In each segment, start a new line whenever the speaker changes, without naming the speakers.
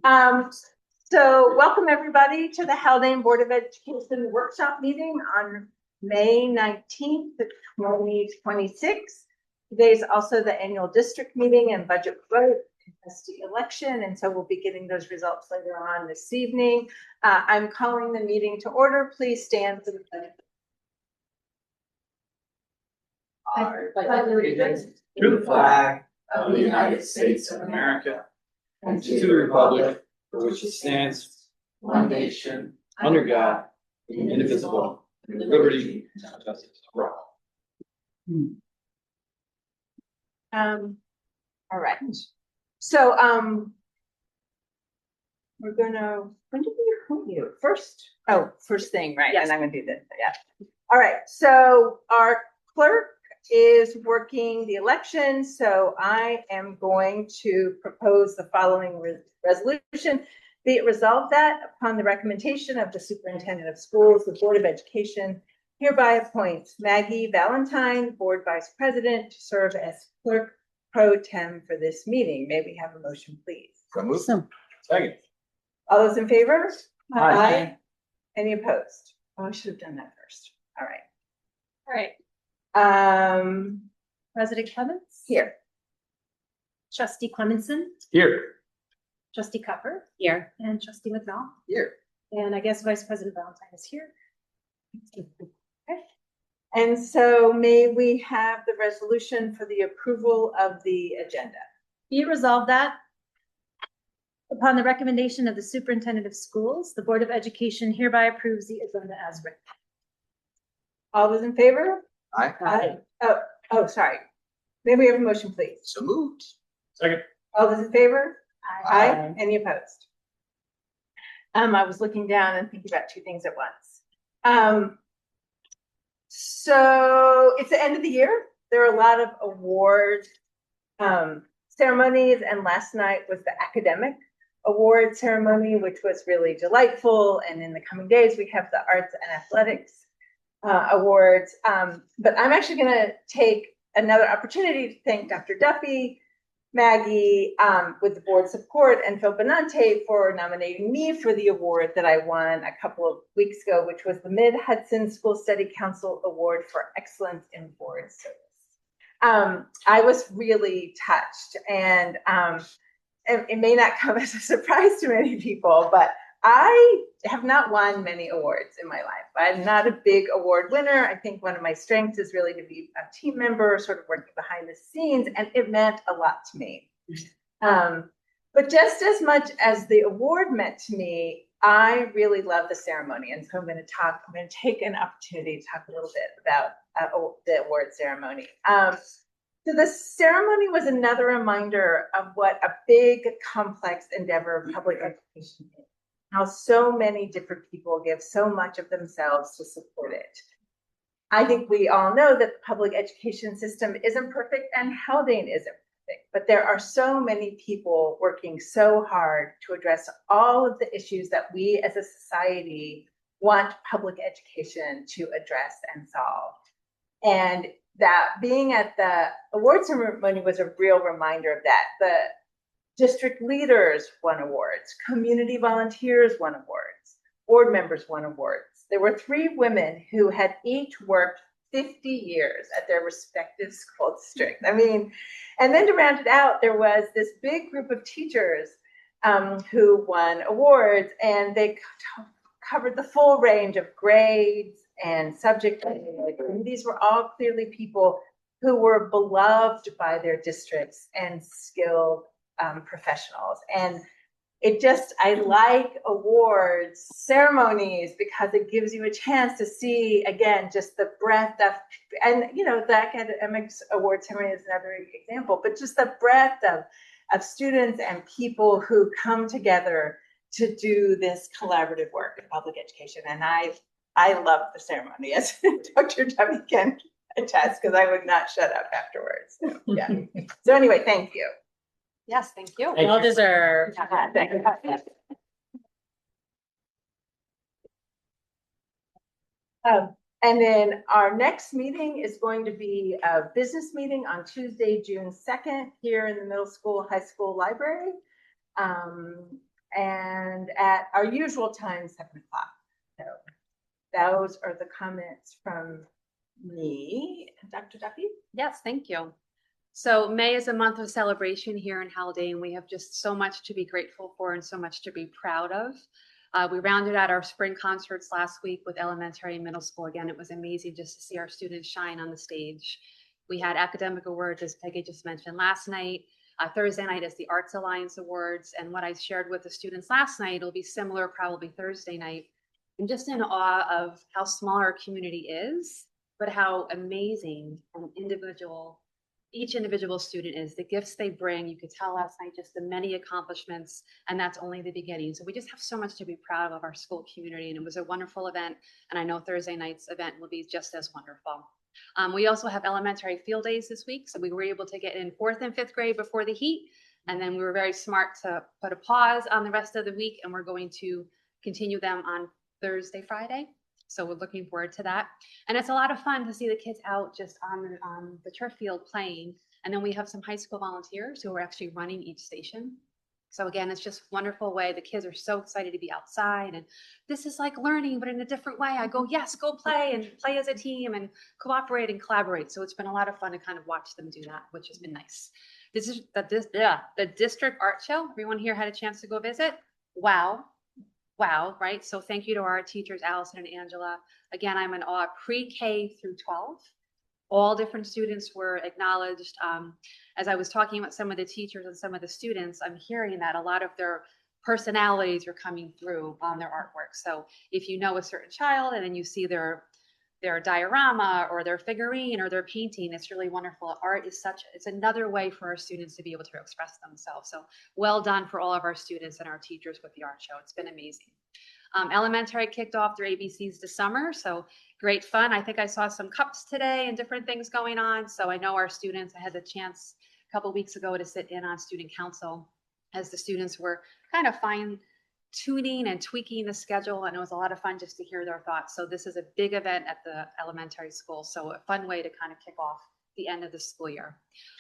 So welcome everybody to the Haldane Board of Education workshop meeting on May 19th, 2026. Today is also the annual district meeting and budget vote, contested election, and so we'll be getting those results later on this evening. I'm calling the meeting to order. Please stand for the pledge.
I pledge allegiance to the flag of the United States of America and to the republic for which it stands, one nation, under God, indivisible, with liberty and justice for all.
All right. So we're gonna, when did we appoint you? First thing, right? Yes. And I'm gonna do this. Yeah. All right. So our clerk is working the election. So I am going to propose the following resolution. Be it resolved that upon the recommendation of the superintendent of schools, the Board of Education hereby appoints Maggie Valentine, board vice president, to serve as clerk pro tem for this meeting. May we have a motion, please?
So moved. Second.
All those in favor?
Aye.
Any opposed? Oh, I should have done that first. All right.
All right. President Clements?
Here.
Trustee Clemenson?
Here.
Trustee Cupper?
Here.
And Trustee McNall?
Here.
And I guess Vice President Valentine is here.
Okay. And so may we have the resolution for the approval of the agenda?
Be it resolved that upon the recommendation of the superintendent of schools, the Board of Education hereby approves the agenda as written.
All those in favor?
Aye.
Oh, sorry. May we have a motion, please?
So moved. Second.
All those in favor?
Aye.
Any opposed? I was looking down and thinking about two things at once. So it's the end of the year. There are a lot of award ceremonies, and last night was the academic award ceremony, which was really delightful. And in the coming days, we have the arts and athletics awards. But I'm actually going to take another opportunity to thank Dr. Duffy, Maggie, with the board support, and Phil Benante for nominating me for the award that I won a couple of weeks ago, which was the Mid-Hudson School Study Council Award for Excellence in Board Service. I was really touched, and it may not come as a surprise to many people, but I have not won many awards in my life. I'm not a big award winner. I think one of my strengths is really to be a team member, sort of working behind the scenes, and it meant a lot to me. But just as much as the award meant to me, I really love the ceremony. And so I'm going to take an opportunity to talk a little bit about the award ceremony. So the ceremony was another reminder of what a big, complex endeavor of public education is. How so many different people give so much of themselves to support it. I think we all know that the public education system isn't perfect and Haldane isn't perfect, but there are so many people working so hard to address all of the issues that we as a society want public education to address and solve. And that being at the award ceremony was a real reminder of that. The district leaders won awards, community volunteers won awards, board members won awards. There were 3 women who had each worked 50 years at their respective school districts. I mean, and then to round it out, there was this big group of teachers who won awards, and they covered the full range of grades and subject. And these were all clearly people who were beloved by their districts and skilled professionals. And I like awards ceremonies because it gives you a chance to see, again, just the breadth of, and the academics award ceremony is another example, but just the breadth of students and people who come together to do this collaborative work in public education. And I love the ceremony, as Dr. Debbie can attest, because I would not shut up afterwards. So, yeah. So anyway, thank you.
Yes, thank you.
Well deserved.
Thank you. And then our next meeting is going to be a business meeting on Tuesday, June 2nd, here in the middle school, high school library. and at our usual time, 7:00. So those are the comments from me. Dr. Duffy?
Yes, thank you. So May is a month of celebration here in Haldane. We have just so much to be grateful for and so much to be proud of. We rounded out our spring concerts last week with elementary and middle school. Again, it was amazing just to see our students shine on the stage. We had academic awards, as Peggy just mentioned last night. Thursday night is the Arts Alliance Awards. And what I shared with the students last night, it'll be similar probably Thursday night. I'm just in awe of how small our community is, but how amazing and each individual student is, the gifts they bring. You could tell last night just the many accomplishments, and that's only the beginning. So we just have so much to be proud of our school community, and it was a wonderful event. And I know Thursday night's event will be just as wonderful. We also have elementary field days this week. So we were able to get in 4th and 5th grade before the heat. And then we were very smart to put a pause on the rest of the week, and we're going to continue them on Thursday, Friday. So we're looking forward to that. And it's a lot of fun to see the kids out just on the turf field playing. And then we have some high school volunteers who are actually running each station. So again, it's just a wonderful way. The kids are so excited to be outside, and this is like learning, but in a different way. I go, yes, go play and play as a team and cooperate and collaborate. So it's been a lot of fun to kind of watch them do that, which has been nice. The district art show. Everyone here had a chance to go visit. Wow, right? So thank you to our teachers, Allison and Angela. Again, I'm in awe, pre-K through 12. All different students were acknowledged. As I was talking with some of the teachers and some of the students, I'm hearing that a lot of their personalities are coming through on their artwork. So if you know a certain child and then you see their diorama or their figurine or their painting, it's really wonderful. Art is it's another way for our students to be able to express themselves. So well done for all of our students and our teachers with the art show. It's been amazing. Elementary kicked off their ABCs this summer, so great fun. I think I saw some cups today and different things going on. So I know our students, I had the chance a couple of weeks ago to sit in on student council as the students were kind of tuning and tweaking the schedule, and it was a lot of fun just to hear their thoughts. So this is a big event at the elementary school, so a fun way to kind of kick off the end of the school year.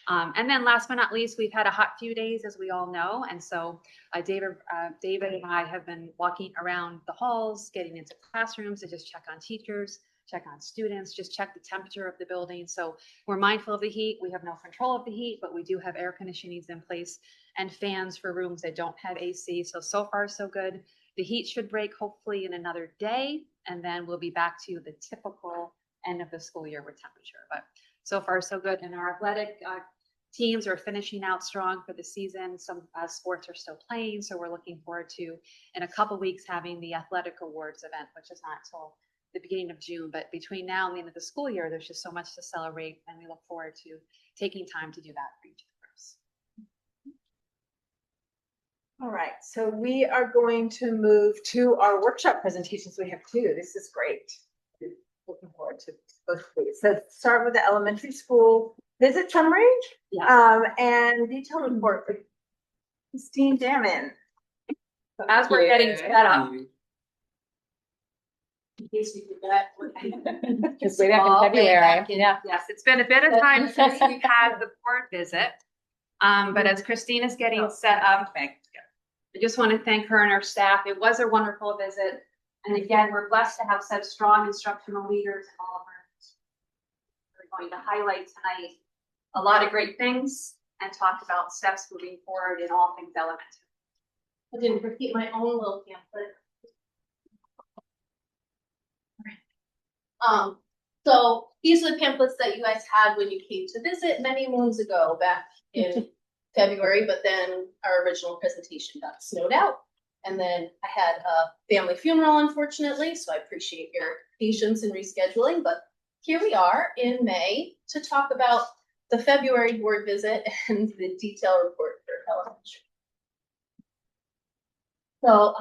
And then last but not least, we've had a hot few days, as we all know, and so David and I have been walking around the halls, getting into classrooms to just check on teachers, check on students, just check the temperature of the building. So we're mindful of the heat. We have no control of the heat, but we do have air conditionings in place and fans for rooms that don't have AC. So far, so good. The heat should break hopefully in another day, and then we'll be back to the typical end of the school year with temperature. But so far, so good. And our athletic teams are finishing out strong for the season. Some sports are still playing, so we're looking forward to, in a couple weeks, having the athletic awards event, which is not until the beginning of June. But between now and the end of the school year, there's just so much to celebrate, and we look forward to taking time to do that for each of us.
All right, so we are going to move to our workshop presentations. We have two. This is great. Looking forward to both of these. So start with the elementary school visit summary.
Yes.
And detailed report for Christine Damon.
So as we're getting set up, in case we forget,
Just way back in February.
yeah. Yes, it's been a bit of time since we've had the board visit. But as Christine is getting set up, I just want to thank her and her staff. It was a wonderful visit. And again, we're blessed to have such strong instructional leaders in all of our. We're going to highlight tonight a lot of great things and talk about steps moving forward in all things elementary.
I didn't repeat my own little pamphlet. So these are the pamphlets that you guys had when you came to visit many moons ago back in February, but then our original presentation got snowed out. And then I had a family funeral, unfortunately, so I appreciate your patience in rescheduling. But here we are in May to talk about the February board visit and the detailed report for elementary. So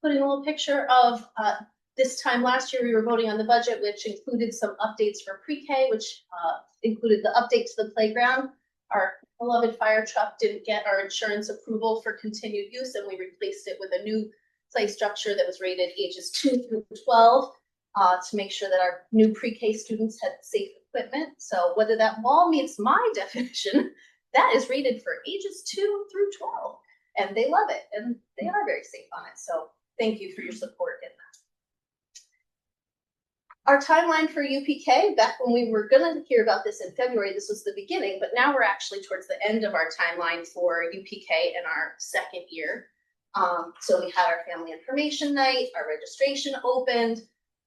put in a little picture of this time last year, we were voting on the budget, which included some updates for pre-K, which included the update to the playground. Our beloved fire truck didn't get our insurance approval for continued use, and we replaced it with a new play structure that was rated ages 2 through 12 to make sure that our new pre-K students had safe equipment. So whether that wall meets my definition, that is rated for ages 2 through 12. and they love it, and they are very safe on it. So thank you for your support in that. Our timeline for UPK, back when we were going to hear about this in February, this was the beginning, but now we're actually towards the end of our timeline for UPK in our second year. So we had our family information night, our registration opened.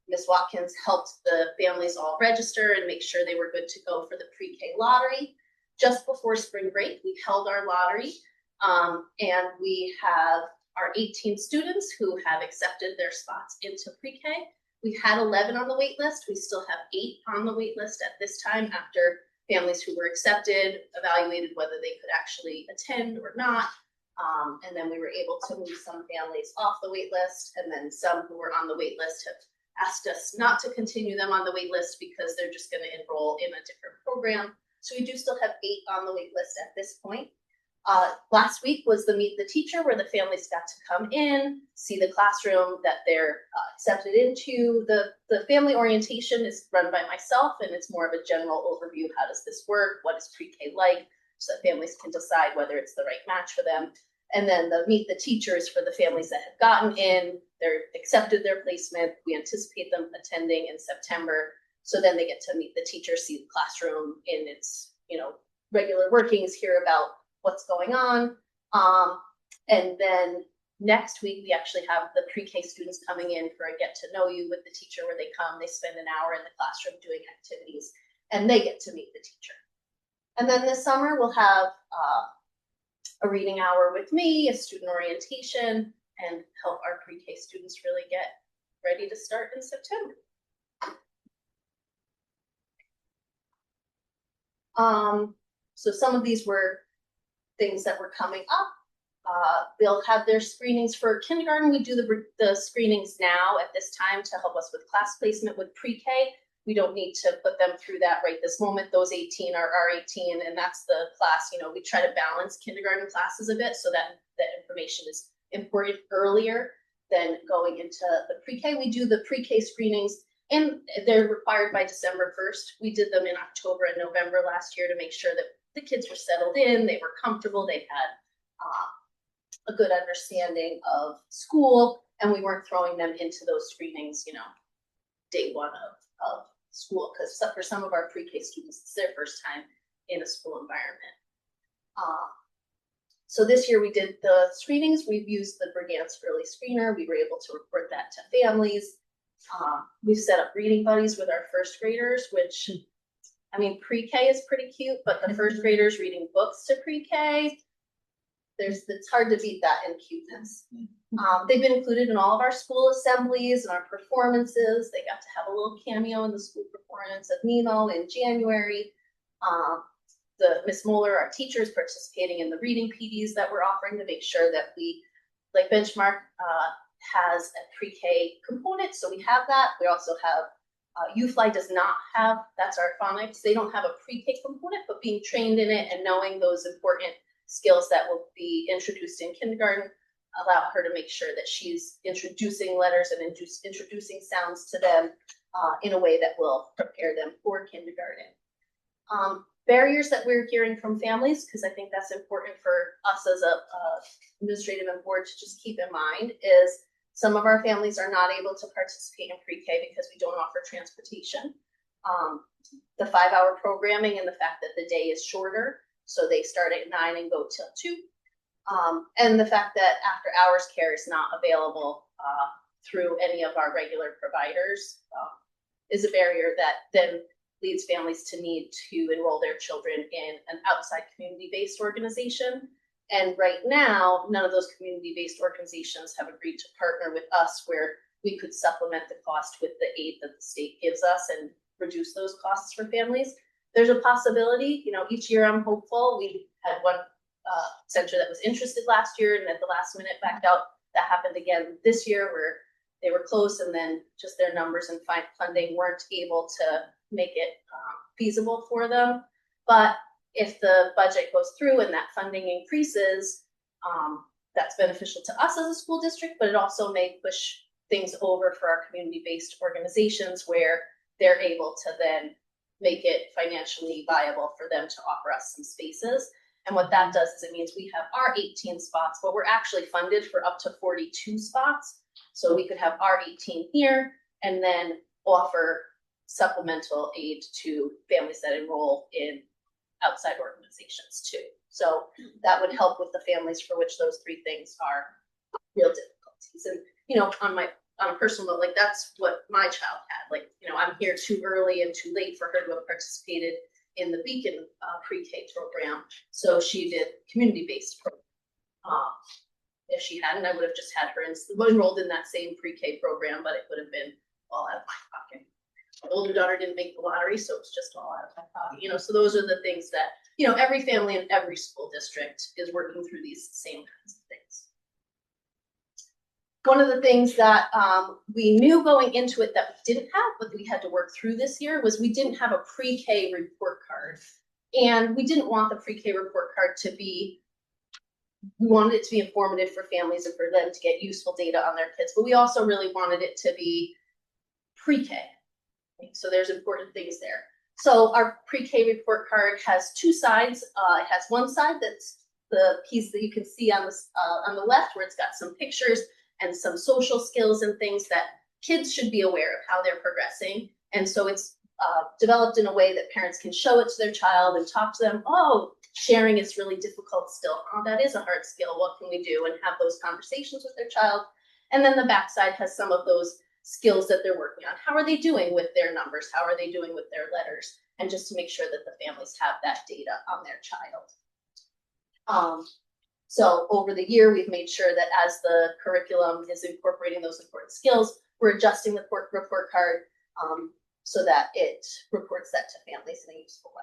Ms. Watkins helped the families all register and make sure they were good to go for the pre-K lottery. Just before spring break, we held our lottery, and we have our 18 students who have accepted their spots into pre-K. We had 11 on the wait list. We still have 8 on the wait list at this time after families who were accepted evaluated whether they could actually attend or not. And then we were able to move some families off the wait list, and then some who were on the wait list have asked us not to continue them on the wait list because they're just going to enroll in a different program. So we do still have 8 on the wait list at this point. Last week was the Meet the Teacher, where the families got to come in, see the classroom that they're accepted into. The family orientation is run by myself, and it's more of a general overview. How does this work? What is pre-K like? So that families can decide whether it's the right match for them. And then the Meet the Teachers for the families that have gotten in, they're accepted their placement. We anticipate them attending in September. So then they get to meet the teacher, see the classroom in its, regular workings, hear about what's going on. And then next week, we actually have the pre-K students coming in for a get to know you with the teacher, where they come, they spend an hour in the classroom doing activities, and they get to meet the teacher. And then this summer, we'll have a reading hour with me, a student orientation, and help our pre-K students really get ready to start in September. So some of these were things that were coming up. They'll have their screenings for kindergarten. We do the screenings now at this time to help us with class placement with pre-K. We don't need to put them through that right this moment. Those 18 are our 18, and that's the class. We try to balance kindergarten classes a bit so that that information is important earlier than going into the pre-K. We do the pre-K screenings, and they're required by December 1st. We did them in October and November last year to make sure that the kids were settled in, they were comfortable, they had a good understanding of school, and we weren't throwing them into those screenings, day one of school, because for some of our pre-K students, it's their first time in a school environment. So this year we did the screenings. We've used the Brigance Early Screener. We were able to report that to families. We've set up reading buddies with our first graders, which, pre-K is pretty cute, but the first graders reading books to pre-K, it's hard to beat that in cuteness. They've been included in all of our school assemblies and our performances. They got to have a little cameo in the school performance of Nemo in January. The Miss Moeller, our teachers, participating in the reading PDs that we're offering to make sure that we, like Benchmark, has a pre-K component, so we have that. We also have UFly does not have, that's our phonics. They don't have a pre-K component, but being trained in it and knowing those important skills that will be introduced in kindergarten allow her to make sure that she's introducing letters and introducing sounds to them in a way that will prepare them for kindergarten. Barriers that we're hearing from families, because I think that's important for us as a administrative and board to just keep in mind, is some of our families are not able to participate in pre-K because we don't offer transportation. The 5-hour programming and the fact that the day is shorter, so they start at 9 and go till 2. And the fact that after hours care is not available through any of our regular providers is a barrier that then leads families to need to enroll their children in an outside community-based organization. And right now, none of those community-based organizations have agreed to partner with us where we could supplement the cost with the aid that the state gives us and reduce those costs for families. There's a possibility, each year I'm hopeful. We had one center that was interested last year and at the last minute backed out. That happened again this year where they were close and then just their numbers and funding weren't able to make it feasible for them. But if the budget goes through and that funding increases, that's beneficial to us as a school district, but it also may push things over for our community-based organizations where they're able to then make it financially viable for them to offer us some spaces. And what that does is it means we have our 18 spots, but we're actually funded for up to 42 spots. So we could have our 18 here and then offer supplemental aid to families that enroll in outside organizations too. So that would help with the families for which those three things are real difficulties. And, you know, on a personal note, like that's what my child had. Like, you know, I'm here too early and too late for her to have participated in the Beacon pre-K program. So she did community-based program. If she hadn't, I would have just had her enrolled in that same pre-K program, but it would have been all out of my pocket. My older daughter didn't make the lottery, so it's just all out of my pocket. You know, so those are the things that, you know, every family in every school district is working through these same kinds of things. One of the things that we knew going into it that we didn't have, but we had to work through this year, was we didn't have a pre-K report card. And we didn't want the pre-K report card to be, we wanted it to be informative for families and for them to get useful data on their kids, but we also really wanted it to be pre-K. So there's important things there. So our pre-K report card has two sides. It has one side that's the piece that you can see on the left, where it's got some pictures and some social skills and things that kids should be aware of how they're progressing. And so it's developed in a way that parents can show it to their child and talk to them. Oh, sharing is really difficult still. Oh, that is a hard skill. What can we do? And have those conversations with their child. And then the backside has some of those skills that they're working on. How are they doing with their numbers? How are they doing with their letters? And just to make sure that the families have that data on their child. So over the year, we've made sure that as the curriculum is incorporating those important skills, we're adjusting the report card so that it reports that to families in a useful way.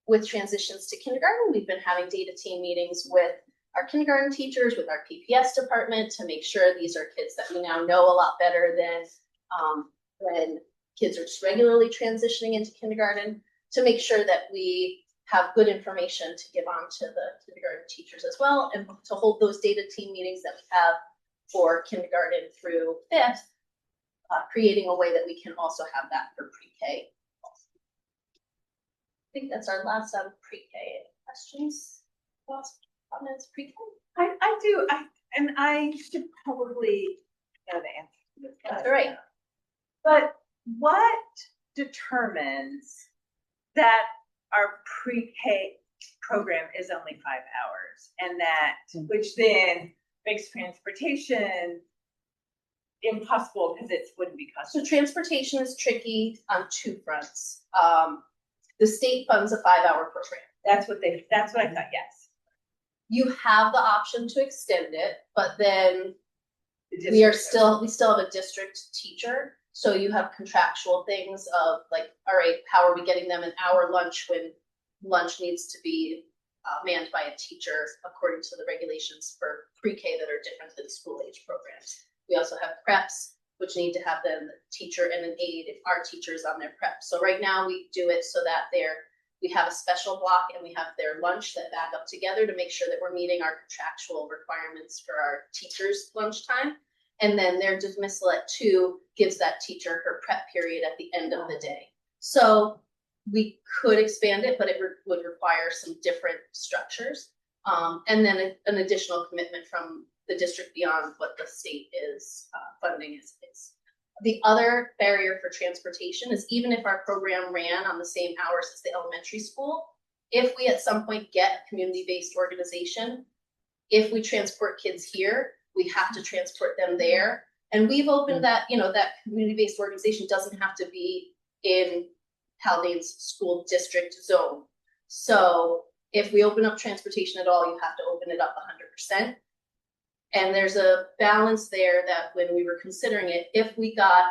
With transitions to kindergarten, we've been having data team meetings with our kindergarten teachers, with our PPS department, to make sure these are kids that we now know a lot better than when kids are just regularly transitioning into kindergarten, to make sure that we have good information to give on to the kindergarten teachers as well, and to hold those data team meetings that we have for kindergarten through 5th, creating a way that we can also have that for pre-K. I think that's our last on pre-K. Questions? Last comments, pre-K?
I do, and I should probably know the answer to this.
That's all right.
But what determines that our pre-K program is only 5 hours, and that, which then makes transportation impossible because it wouldn't be customary?
So transportation is tricky on two fronts. The state funds a 5-hour program.
That's what I thought, yes.
You have the option to extend it, but then we still have a district teacher. So you have contractual things of like, all right, how are we getting them an hour lunch when lunch needs to be manned by a teacher according to the regulations for pre-K that are different than school age programs. We also have preps, which need to have the teacher and an aide if our teacher is on their prep. So right now we do it so that we have a special block and we have their lunch that back up together to make sure that we're meeting our contractual requirements for our teachers' lunchtime. And then their dismissal at 2 gives that teacher her prep period at the end of the day. So we could expand it, but it would require some different structures. And then an additional commitment from the district beyond what the state is funding is. The other barrier for transportation is even if our program ran on the same hours as the elementary school, if we at some point get a community-based organization, if we transport kids here, we have to transport them there. And we've opened that, that community-based organization doesn't have to be in Haldane's school district zone. So if we open up transportation at all, you have to open it up 100%. And there's a balance there that when we were considering it, if we got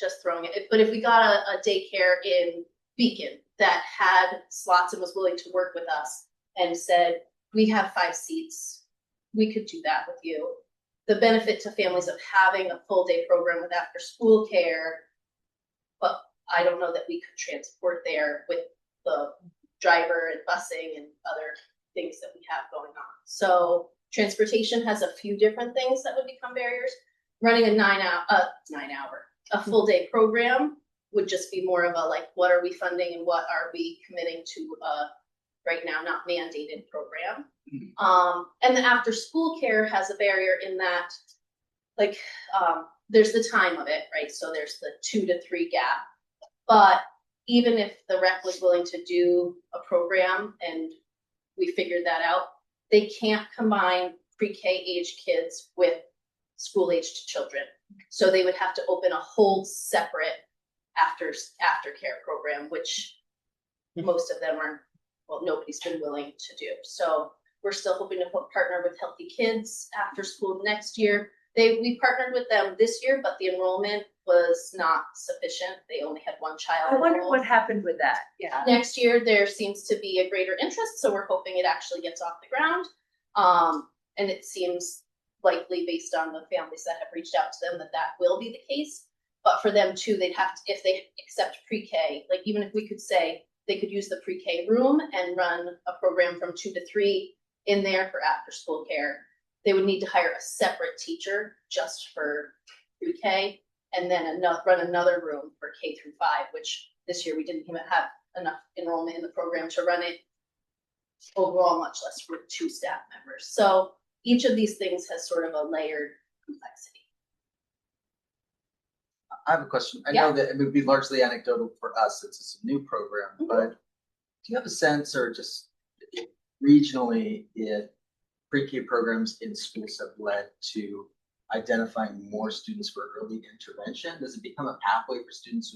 a daycare in Beacon that had slots and was willing to work with us and said, we have 5 seats, we could do that with you. The benefit to families of having a full day program with after school care, but I don't know that we could transport there with the driver and busing and other things that we have going on. So transportation has a few different things that would become barriers. Running a full day program would just be more of a like, what are we funding and what are we committing to right now, not mandated program. And the after school care has a barrier in that, like, there's the time of it, right? So there's the 2 to 3 gap. But even if the rec was willing to do a program and we figured that out, they can't combine pre-K age kids with school-aged children. So they would have to open a whole separate aftercare program, which most of them are, well, nobody's been willing to do. So we're still hoping to partner with Healthy Kids after school next year. We partnered with them this year, but the enrollment was not sufficient. They only had one child.
I wonder
enrolled.
what happened with that. Yeah.
Next year, there seems to be a greater interest, so we're hoping it actually gets off the ground. And it seems likely, based on the families that have reached out to them, that that will be the case. But for them too, they'd have to, if they accept pre-K, like even if we could say they could use the pre-K room and run a program from 2 to 3 in there for after school care, they would need to hire a separate teacher just for pre-K and then run another room for K through 5, which this year we didn't even have enough enrollment in the program to run it overall, much less with 2 staff members. So each of these things has sort of a layered complexity.
I have a question. I
Yeah.
know that it would be largely anecdotal for us since it's a new program, but do you have a sense or just regionally if pre-K programs in schools have led to identifying more students for early intervention? Does it become a pathway for students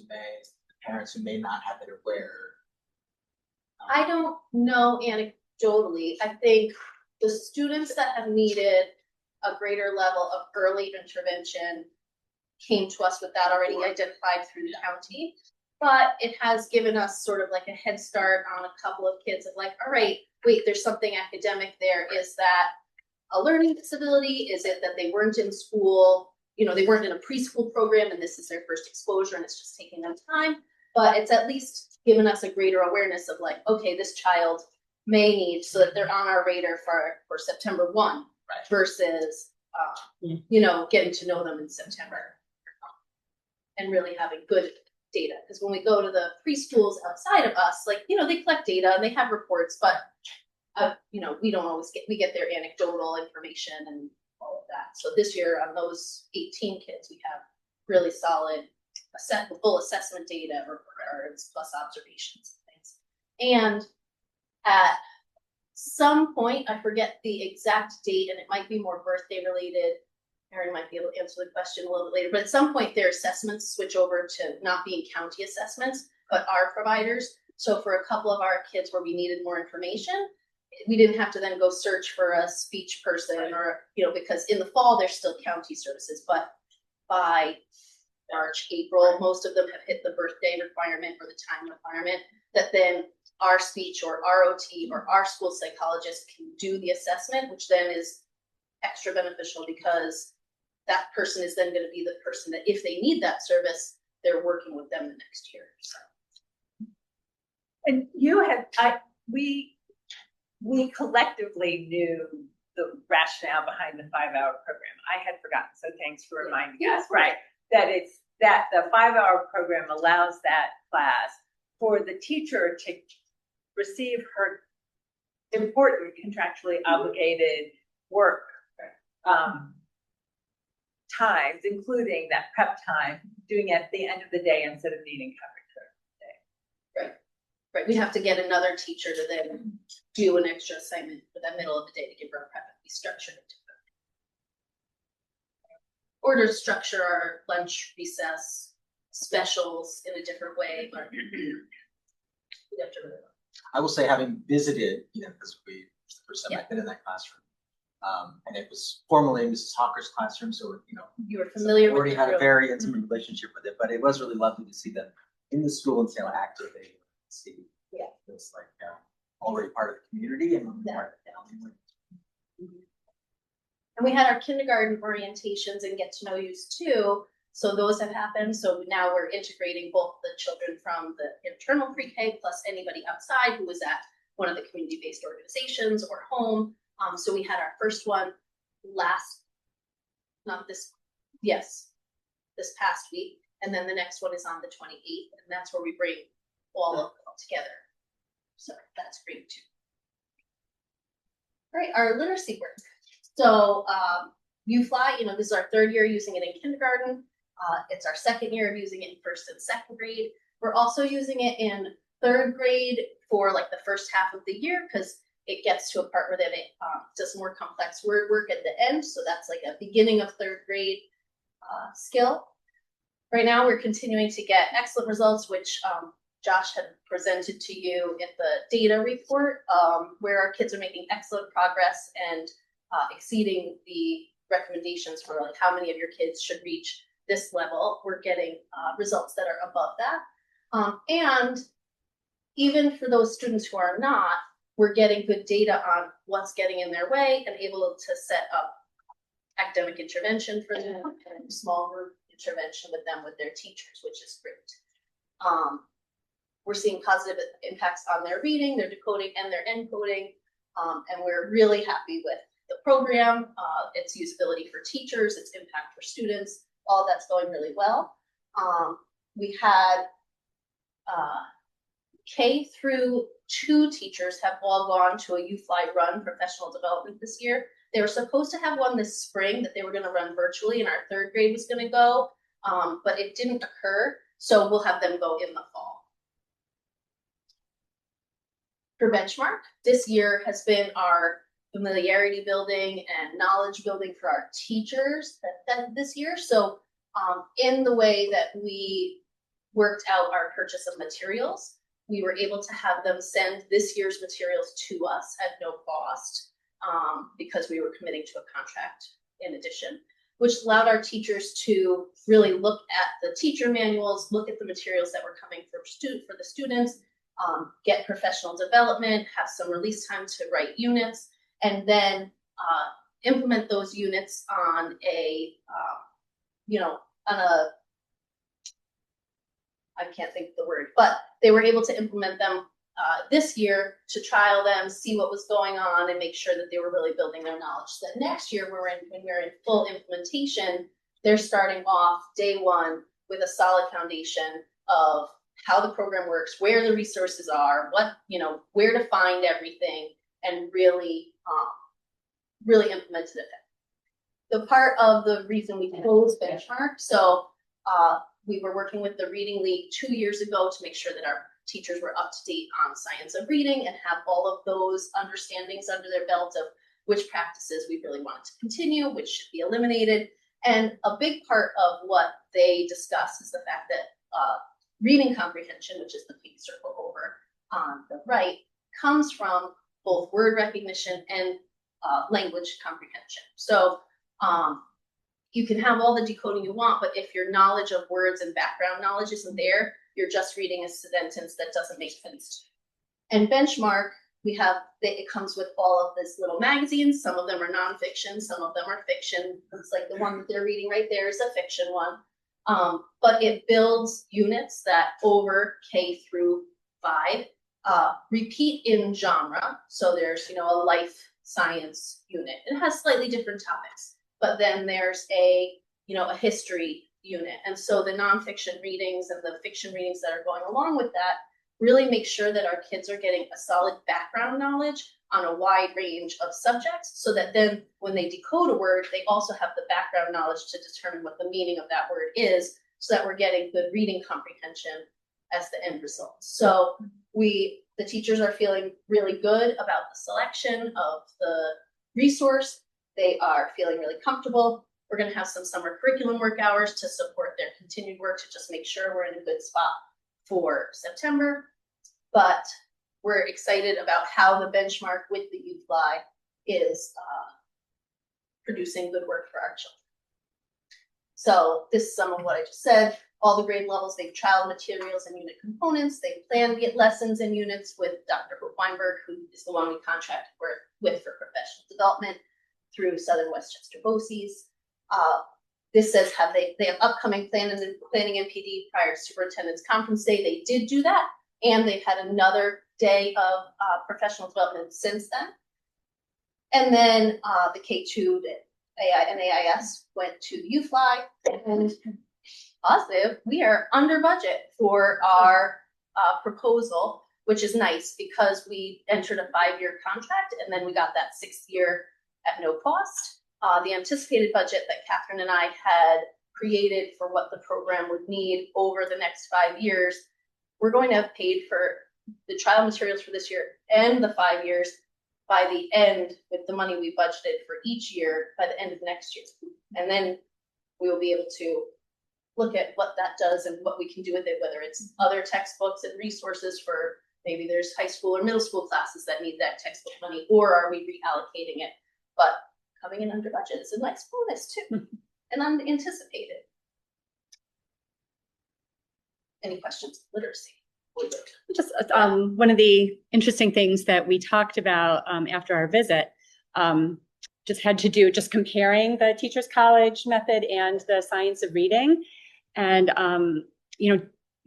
parents who may not have been aware?
I don't know anecdotally. I think the students that have needed a greater level of early intervention came to us with that already identified through the county. But it has given us sort of like a head start on a couple of kids of like, all right, wait, there's something academic there. Is that a learning disability? Is it that they weren't in school? You know, they weren't in a preschool program and this is their first exposure and it's just taking them time. But it's at least given us a greater awareness of like, okay, this child may need, so that they're on our radar for September 1,
Right.
versus, you know, getting to know them in September and really having good data. Because when we go to the preschools outside of us, like, you know, they collect data and they have reports, but, you know, we don't always we get their anecdotal information and all of that. So this year on those 18 kids, we have really solid full assessment data reports plus observations and things. And at some point, I forget the exact date, and it might be more birthday related. Erin might be able to answer the question a little bit later, but at some point their assessments switch over to not being county assessments, but our providers. So for a couple of our kids where we needed more information, we didn't have to then go search for a speech person or, you know, because in the fall, there's still county services, but by March, April, most of them have hit the birthday requirement or the time requirement that then our speech or ROT or our school psychologist can do the assessment, which then is extra beneficial because that person is then going to be the person that if they need that service, they're working with them the next year. So.
And we collectively knew the rationale behind the 5-hour program. I had forgotten, so thanks for reminding us. Right, that the 5-hour program allows that class for the teacher to receive her important contractually obligated work times, including that prep time, doing it at the end of the day instead of needing coverage for the day.
Right. We have to get another teacher to then do an extra assignment for the middle of the day to give her a prep and be structured into it. Or to structure our lunch, recess, specials in a different way. But we have to really look.
I will say, having visited, you know, because it's the first time I've been in that classroom, and it was formerly Mrs. Hawker's classroom, so you know,
You were familiar with
already
the
had a
room.
very intimate relationship with it. But it was really lovely to see them in the school and see how active they were. See,
Yeah.
it's like already part of the community and
Yeah.
part of the family.
And we had our kindergarten orientations and get to know yous too. So those have happened. So now we're integrating both the children from the internal pre-K plus anybody outside who was at one of the community-based organizations or home. So we had our first one this past week. And then the next one is on the 28th. And that's where we bring all of them together. So that's great too. Right, our literacy work. So, UFly, this is our third year using it in kindergarten. It's our second year of using it in first and second grade. We're also using it in third grade for like the first half of the year because it gets to a part where then it does more complex word work at the end. So that's like a beginning of third grade skill. Right now, we're continuing to get excellent results, which Josh had presented to you in the data report, where our kids are making excellent progress and exceeding the recommendations for like how many of your kids should reach this level. We're getting results that are above that. And even for those students who are not, we're getting good data on what's getting in their way and able to set up academic intervention for them and small group intervention with them with their teachers, which is great. We're seeing positive impacts on their reading, their decoding, and their encoding, and we're really happy with the program, its usability for teachers, its impact for students, all that's going really well. We had K through 2 teachers have all gone to a UFly Run professional development this year. They were supposed to have one this spring that they were going to run virtually, and our third grade was going to go, but it didn't occur, so we'll have them go in the fall. For Benchmark, this year has been our familiarity building and knowledge building for our teachers this year. So in the way that we worked out our purchase of materials, we were able to have them send this year's materials to us at no cost because we were committing to a contract in addition, which allowed our teachers to really look at the teacher manuals, look at the materials that were coming for the students, get professional development, have some release time to write units, and then implement those units on I can't think of the word, but they were able to implement them this year to trial them, see what was going on, and make sure that they were really building their knowledge. So that next year, when we're in full implementation, they're starting off day one with a solid foundation of how the program works, where the resources are, where to find everything, and really implemented it. The part of the reason we closed Benchmark, so we were working with the Reading League 2 years ago to make sure that our teachers were up to date on science of reading and have all of those understandings under their belt of which practices we really wanted to continue, which should be eliminated. And a big part of what they discuss is the fact that reading comprehension, which is the pink circle over on the right, comes from both word recognition and language comprehension. So you can have all the decoding you want, but if your knowledge of words and background knowledge isn't there, you're just reading a sentence that doesn't make sense. And Benchmark, it comes with all of this little magazines. Some of them are nonfiction, some of them are fiction. It's like the one that they're reading right there is a fiction one. But it builds units that over K through 5 repeat in genre. So there's, a life science unit. It has slightly different topics, but then there's a history unit. And so the nonfiction readings and the fiction readings that are going along with that really make sure that our kids are getting a solid background knowledge on a wide range of subjects, so that then when they decode a word, they also have the background knowledge to determine what the meaning of that word is, so that we're getting good reading comprehension as the end result. So the teachers are feeling really good about the selection of the resource. They are feeling really comfortable. We're going to have some summer curriculum work hours to support their continued work to just make sure we're in a good spot for September. But we're excited about how the Benchmark with the UFly is producing good work for our children. So this is some of what I just said. All the grade levels, they've trialed materials and unit components. They plan to get lessons and units with Dr. Hope Weinberg, who is the one we contracted with for professional development through Southern Westchester BOCES. This says they have upcoming planning MPD prior to superintendent's conference day. They did do that, and they've had another day of professional development since then. And then the K2 AI and AIS went to the UFly, and positive, we are under budget for our proposal. which is nice because we entered a 5-year contract and then we got that 6th year at no cost. The anticipated budget that Catherine and I had created for what the program would need over the next 5 years, we're going to have paid for the trial materials for this year and the 5 years by the end, with the money we budgeted for each year by the end of next year. And then we will be able to look at what that does and what we can do with it, whether it's other textbooks and resources for maybe there's high school or middle school classes that need that textbook money, or are we reallocating it? But coming in under budget is a nice bonus too, and unanticipated. Any questions? Literacy.
Just one of the interesting things that we talked about after our visit just had to do just comparing the Teachers College method and the science of reading. And,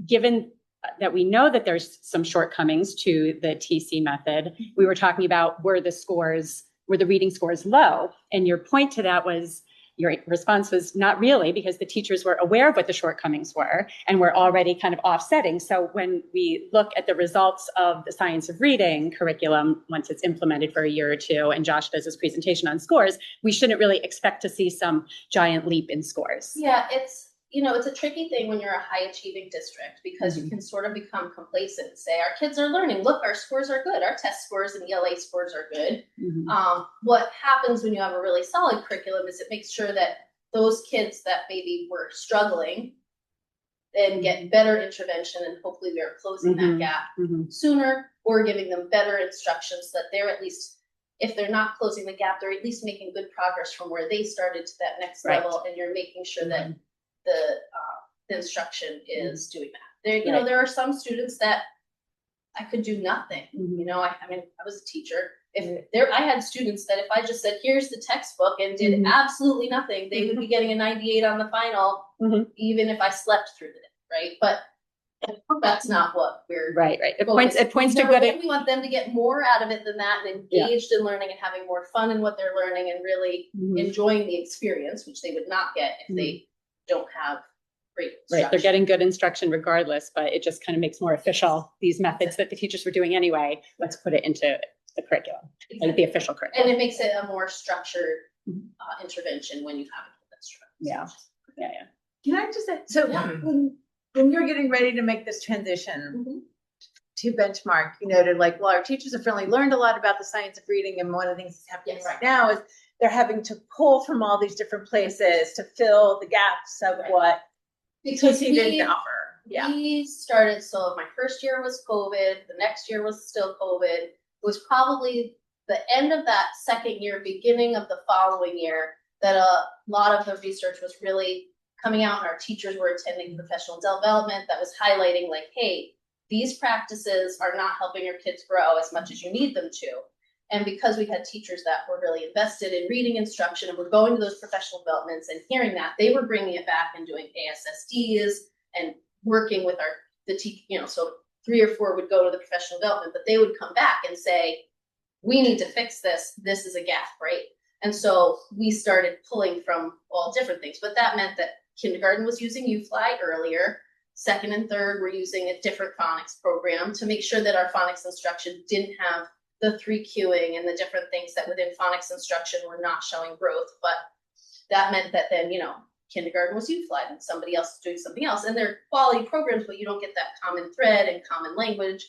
given that we know that there's some shortcomings to the TC method, we were talking about were the reading scores low? And your point to that was, your response was not really, because the teachers were aware of what the shortcomings were and were already kind of offsetting. So when we look at the results of the science of reading curriculum, once it's implemented for a year or two, and Josh does his presentation on scores, we shouldn't really expect to see some giant leap in scores.
Yeah, it's a tricky thing when you're a high achieving district, because you can sort of become complacent and say, our kids are learning. Look, our scores are good. Our test scores and ELA scores are good. What happens when you have a really solid curriculum is it makes sure that those kids that maybe were struggling then get better intervention, and hopefully we are closing that gap sooner, or giving them better instructions so that they're at least, if they're not closing the gap, they're at least making good progress from where they started to that next level, and you're making sure that the instruction is doing that. There are some students that I could do nothing. I was a teacher. I had students that if I just said, here's the textbook, and did absolutely nothing, they would be getting a 98 on the final, even if I slept through it, right? But that's not what we're
right. It points to good.
We want them to get more out of it than that, and engaged in learning and having more fun in what they're learning, and really enjoying the experience, which they would not get if they don't have great instruction.
Right, they're getting good instruction regardless, but it just kind of makes more official these methods that the teachers were doing anyway. Let's put it into the curriculum, and the official curriculum.
And it makes it a more structured intervention when you have that structure.
Yeah.
Can I just say, so when you're getting ready to make this transition to benchmark, to well, our teachers have really learned a lot about the science of reading, and one of the things that's happening right now is they're having to pull from all these different places to fill the gaps of what TC didn't offer.
We started, so my first year was COVID, the next year was still COVID. It was probably the end of that second year, beginning of the following year, that a lot of the research was really coming out, and our teachers were attending professional development that was highlighting hey, these practices are not helping your kids grow as much as you need them to. And because we had teachers that were really invested in reading instruction and were going to those professional developments and hearing that, they were bringing it back and doing ASSDs and working with so 3 or 4 would go to the professional development, but they would come back and say, we need to fix this. This is a gap, right? And so we started pulling from all different things, but that meant that kindergarten was using UFly earlier. 2nd and 3rd were using a different phonics program to make sure that our phonics instruction didn't have the 3Qing and the different things that within phonics instruction were not showing growth. But that meant that then, kindergarten was UFly and somebody else is doing something else. And they're quality programs, but you don't get that common thread and common language.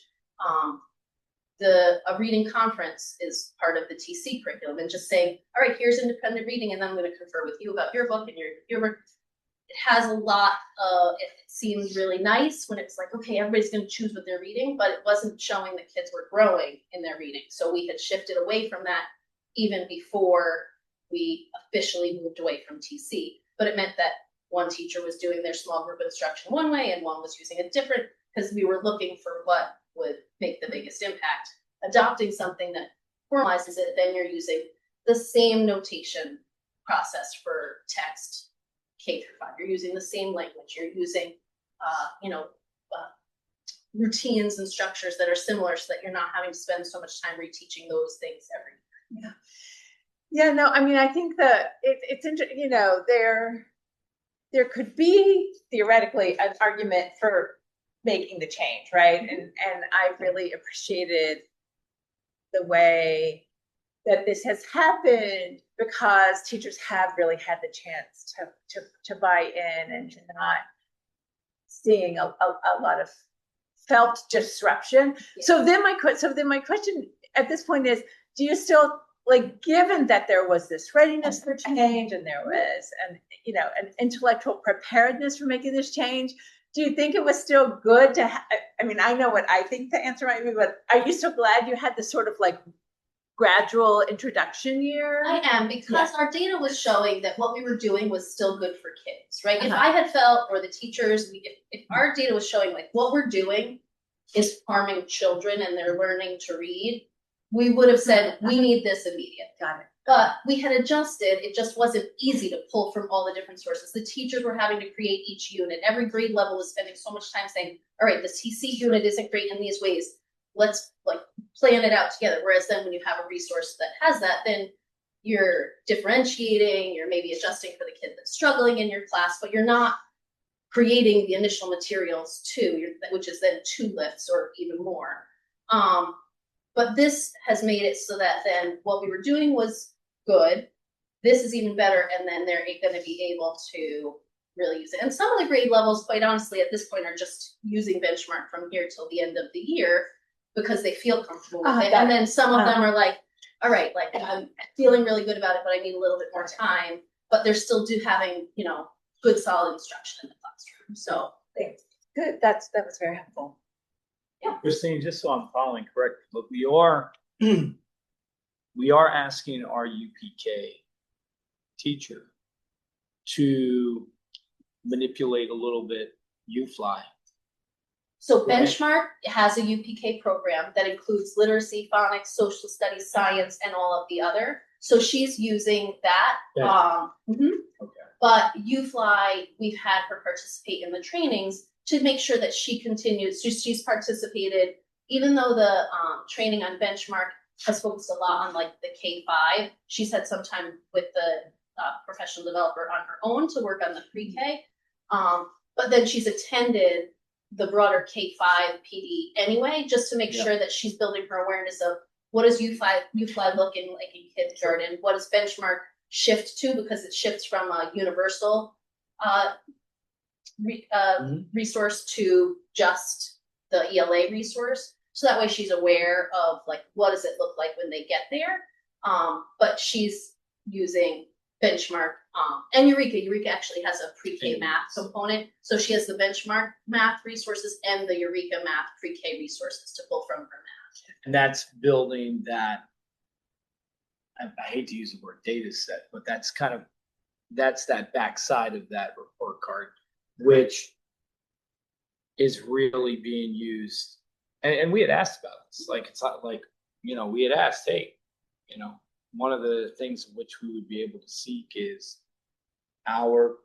A reading conference is part of the TC curriculum, and just saying, all right, here's independent reading, and then I'm going to confer with you about your book and your work. It has a lot of, it seemed really nice when it's okay, everybody's going to choose what they're reading, but it wasn't showing that kids were growing in their reading. So we had shifted away from that even before we officially moved away from TC. But it meant that one teacher was doing their small group instruction one way and one was using a different, because we were looking for what would make the biggest impact. Adopting something that formalizes it, then you're using the same notation process for text K through 5. You're using the same language. You're using, routines and structures that are similar, so that you're not having to spend so much time reteaching those things every year.
Yeah, no, I think that it's interesting, there could be theoretically an argument for making the change, right? And I really appreciated the way that this has happened because teachers have really had the chance to buy in and to not seeing a lot of felt disruption.
Yeah.
So then my question at this point is, do you still, like, given that there was this readiness for change and there was an intellectual preparedness for making this change, do you think it was still good to I mean, I know what I think the answer might be, but are you still glad you had this sort of like gradual introduction year?
I am, because our data was showing that what we were doing was still good for kids, right? If I had felt, or the teachers, if our data was showing like what we're doing is harming children and they're learning to read, we would have said, we need this immediate.
Got it.
But we had adjusted, it just wasn't easy to pull from all the different sources. The teachers were having to create each unit. Every grade level was spending so much time saying, all right, the TC unit isn't great in these ways. Let's like plan it out together. Whereas then when you have a resource that has that, then you're differentiating, you're maybe adjusting for the kid that's struggling in your class, but you're not creating the initial materials too, which is then 2 lifts or even more. But this has made it so that then what we were doing was good. This is even better, and then they're going to be able to really use it. And some of the grade levels, quite honestly, at this point are just using benchmark from here till the end of the year because they feel comfortable with it. And then some of them are like, all right, like I'm feeling really good about it, but I need a little bit more time. But they're still having, good solid instruction in the classroom. So
Thanks. Good. That was very helpful.
Christine, just so I'm following correctly, but we are asking our UPK teacher to manipulate a little bit UFly.
So Benchmark has a UPK program that includes literacy, phonics, social studies, science, and all of the other. So she's using that.
Okay.
But UFly, we've had her participate in the trainings to make sure that she continues. She's participated, even though the training on Benchmark has focused a lot on like the K-5. She's had some time with the professional developer on her own to work on the pre-K. But then she's attended the broader K-5 PD anyway, just to make sure that she's building her awareness of what does UFly looking like in kindergarten? What does Benchmark shift to? Because it shifts from a universal resource to just the ELA resource. So that way she's aware of like, what does it look like when they get there? But she's using Benchmark and Eureka. Eureka actually has a pre-K math component. So she has the Benchmark math resources and the Eureka math pre-K resources to pull from her math.
And that's building that, I hate to use the word data set, but that's that backside of that report card, which is really being used. And we had asked about this, like, it's not like, we had asked, hey, one of the things which we would be able to seek is our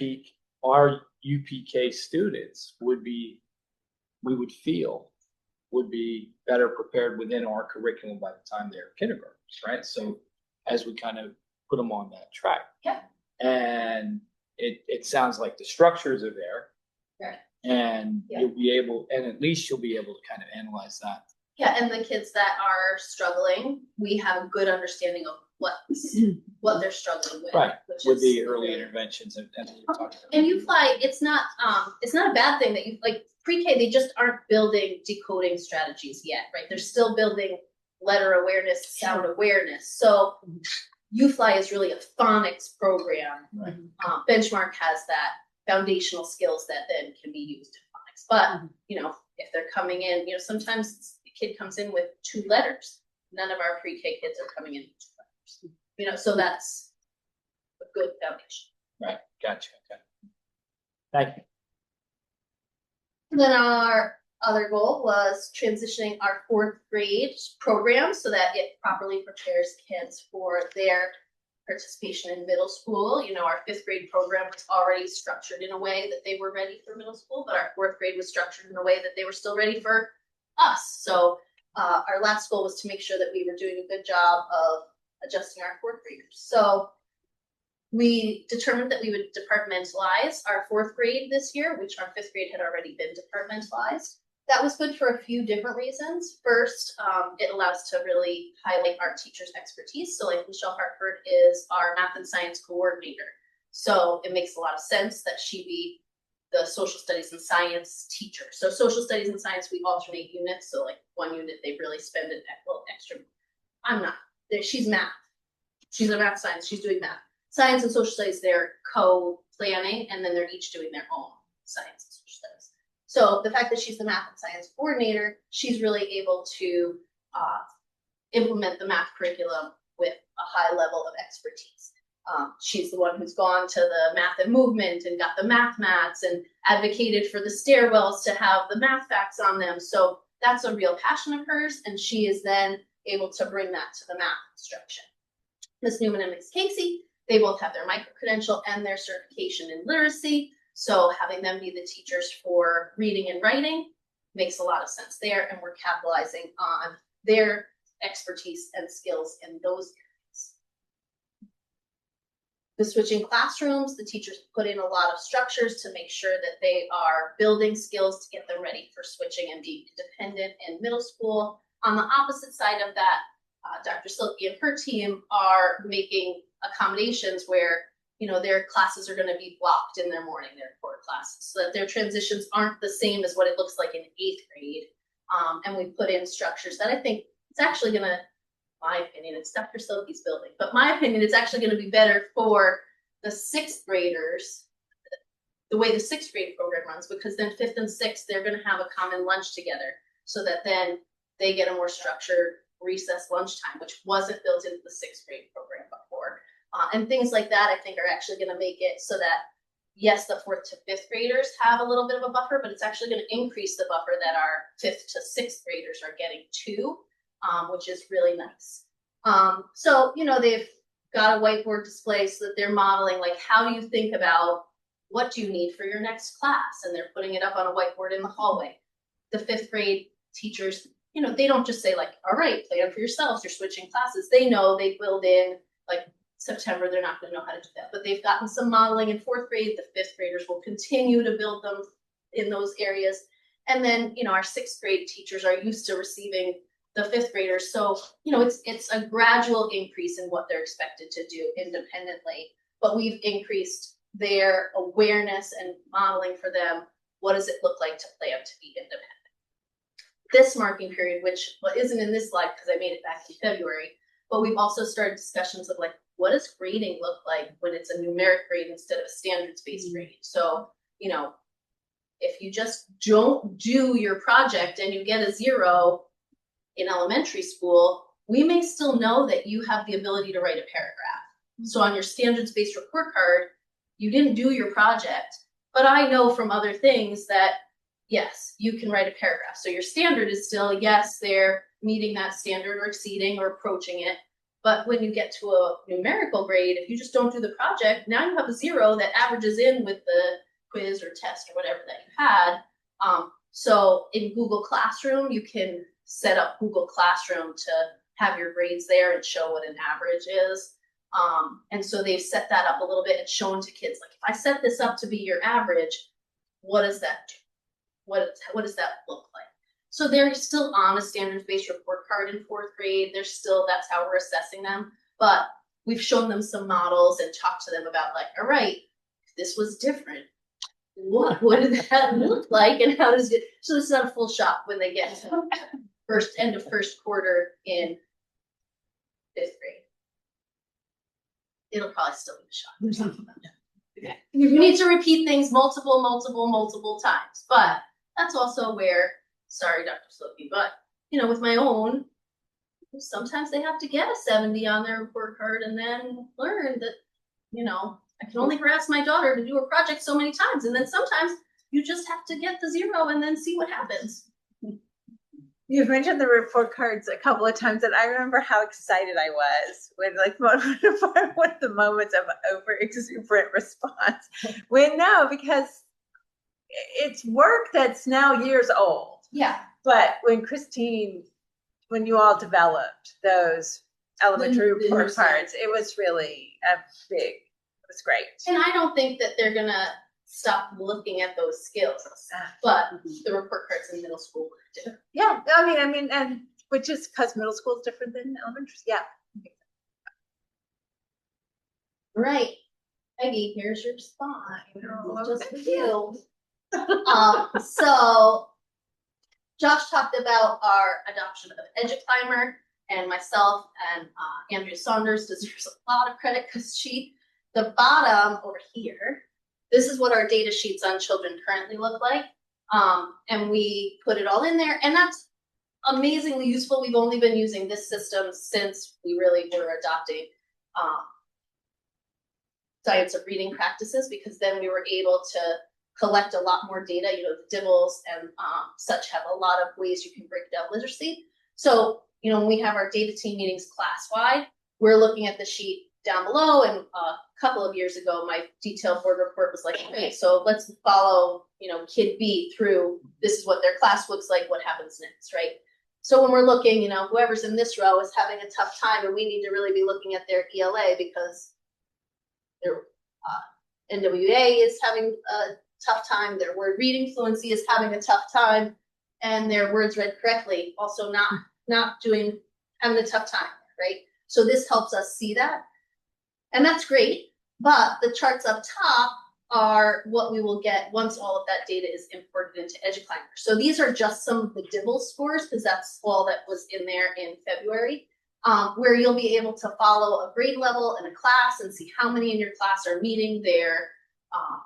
UPK students would be better prepared within our curriculum by the time they're kindergartners, right? So as we kind of put them on that track.
Yeah.
And it sounds like the structures are there.
Right.
And you'll be able, and at least you'll be able to kind of analyze that.
Yeah, and the kids that are struggling, we have a good understanding of what they're struggling with.
Right,
which
with
is
the early interventions and we talked about.
And UFly, it's not a bad thing that you like pre-K, they just aren't building decoding strategies yet, right? They're still building letter awareness, sound awareness. So UFly is really a phonics program.
Right.
Benchmark has that foundational skills that then can be used in phonics. But if they're coming in, sometimes the kid comes in with 2 letters. None of our pre-K kids are coming in with 2 letters. So that's a good foundation.
Right, gotcha. Okay. Thank you.
Then our other goal was transitioning our 4th grade program so that it properly prepares kids for their participation in middle school. Our 5th grade program was already structured in a way that they were ready for middle school, but our 4th grade was structured in a way that they were still ready for us. So our last goal was to make sure that we were doing a good job of adjusting our 4th graders. So We determined that we would departmentalize our 4th grade this year, which our 5th grade had already been departmentalized. That was good for a few different reasons. First, it allows to really highlight our teachers' expertise. So like Michelle Hartford is our math and science coordinator. So it makes a lot of sense that she be the social studies and science teacher. So social studies and science, we alternate units. So like one unit, they really spend a little extra. I'm not. She's math. She's a math science. She's doing math. Science and social studies, they're co-planning, and then they're each doing their own science and social studies. So the fact that she's the math and science coordinator, she's really able to implement the math curriculum with a high level of expertise. She's the one who's gone to the math and movement and got the math mats and advocated for the stairwells to have the math facts on them. So that's a real passion of hers, and she is then able to bring that to the math instruction. Ms. Newman and Ms. Casey, they both have their micro-credential and their certification in literacy. So having them be the teachers for reading and writing makes a lot of sense there, and we're capitalizing on their expertise and skills in those areas. The switching classrooms, the teachers put in a lot of structures to make sure that they are building skills to get them ready for switching and being independent in middle school. On the opposite side of that, Dr. Silke and her team are making accommodations where, you know, their classes are going to be blocked in their morning, their core classes, so that their transitions aren't the same as what it looks like in 8th grade. And we put in structures that I think it's actually going to, my opinion, it's Dr. Silke's building, but my opinion, it's actually going to be better for the 6th graders, the way the 6th grade program runs, because then 5th and 6th, they're going to have a common lunch together, so that then they get a more structured recess lunchtime, which wasn't built into the 6th grade program before. And things like that, I think, are actually going to make it so that, yes, the 4th to 5th graders have a little bit of a buffer, but it's actually going to increase the buffer that our 5th to 6th graders are getting too, which is really nice. So, you know, they've got a whiteboard display so that they're modeling, like, how do you think about what do you need for your next class? And they're putting it up on a whiteboard in the hallway. The 5th grade teachers, you know, they don't just say like, all right, plan for yourselves, you're switching classes. They know, they build in, like September, they're not going to know how to do that, but they've gotten some modeling in 4th grade. The 5th graders will continue to build them in those areas. And then, you know, our 6th grade teachers are used to receiving the 5th graders. So, you know, it's a gradual increase in what they're expected to do independently, but we've increased their awareness and modeling for them. What does it look like to plan to be independent? This marking period, which isn't in this slide because I made it back in February, but we've also started discussions of like, what does grading look like when it's a numeric grade instead of a standards-based grade? So, you know, if you just don't do your project and you get a 0 in elementary school, we may still know that you have the ability to write a paragraph. So on your standards-based report card, you didn't do your project, but I know from other things that yes, you can write a paragraph. So your standard is still, yes, they're meeting that standard or exceeding or approaching it. But when you get to a numerical grade, if you just don't do the project, now you have a 0 that averages in with the quiz or test or whatever that you had. So in Google Classroom, you can set up Google Classroom to have your grades there and show what an average is. And so they've set that up a little bit and shown to kids, like, if I set this up to be your average, what does that do? What does that look like? So they're still on a standards-based report card in 4th grade. They're still, that's how we're assessing them. But we've shown them some models and talked to them about like, all right, if this was different, what did that look like? And how does it, so this is not a full shot when they get to end of first quarter in 5th grade. It'll probably still be a shot. You need to repeat things multiple times, but that's also where, sorry, Dr. Silke, but, you know, with my own, sometimes they have to get a 70 on their report card and then learn that, you know, I can only harass my daughter to do a project so many times. And then sometimes you just have to get the 0 and then see what happens.
You've mentioned the report cards a couple of times, and I remember how excited I was when, like, one of the moments of over exuberant response. When no, because it's work that's now years old.
Yeah.
But when you all developed those elementary report cards, it was really a big was great.
And I don't think that they're gonna stop looking at those skills, but the report cards in middle school do.
Yeah, I mean, and which is because middle school is different than elementary. Yeah.
Right. Peggy, here's your spot.
know.
Just for you. So Josh talked about our adoption of EduClimber, and myself and Andrea Saunders deserves a lot of credit because the bottom over here, this is what our data sheets on children currently look like. And we put it all in there, and that's amazingly useful. We've only been using this system since we really were adopting science of reading practices, because then we were able to collect a lot more data. You know, the DIBELS and such have a lot of ways you can break down literacy. So, you know, when we have our data team meetings class-wide, we're looking at the sheet down below, and a couple of years ago, my detailed board report was like, okay, so let's follow, you know, kid B through, this is what their class looks like, what happens next, right? So when we're looking, you know, whoever's in this row is having a tough time, and we need to really be looking at their ELA because their NWA is having a tough time, their word reading fluency is having a tough time, and their words read correctly also having a tough time, right? So this helps us see that, and that's great. But the charts up top are what we will get once all of that data is imported into EduClimber. So these are just some of the DIBELS scores, because that's all that was in there in February, where you'll be able to follow a grade level in a class and see how many in your class are meeting their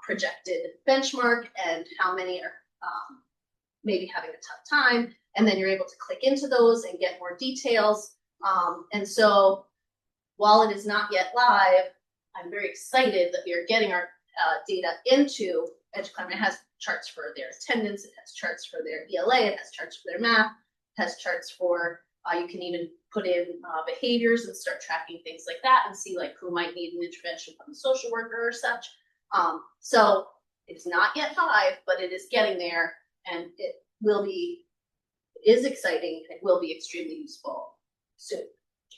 projected benchmark and how many are maybe having a tough time. And then you're able to click into those and get more details. And so while it is not yet live, I'm very excited that we are getting our data into EduClimber. It has charts for their attendance, it has charts for their ELA, it has charts for their math, it has charts for, you can even put in behaviors and start tracking things like that and see like who might need an intervention from a social worker or such. So it's not yet live, but it is getting there, and it is exciting, and it will be extremely useful soon.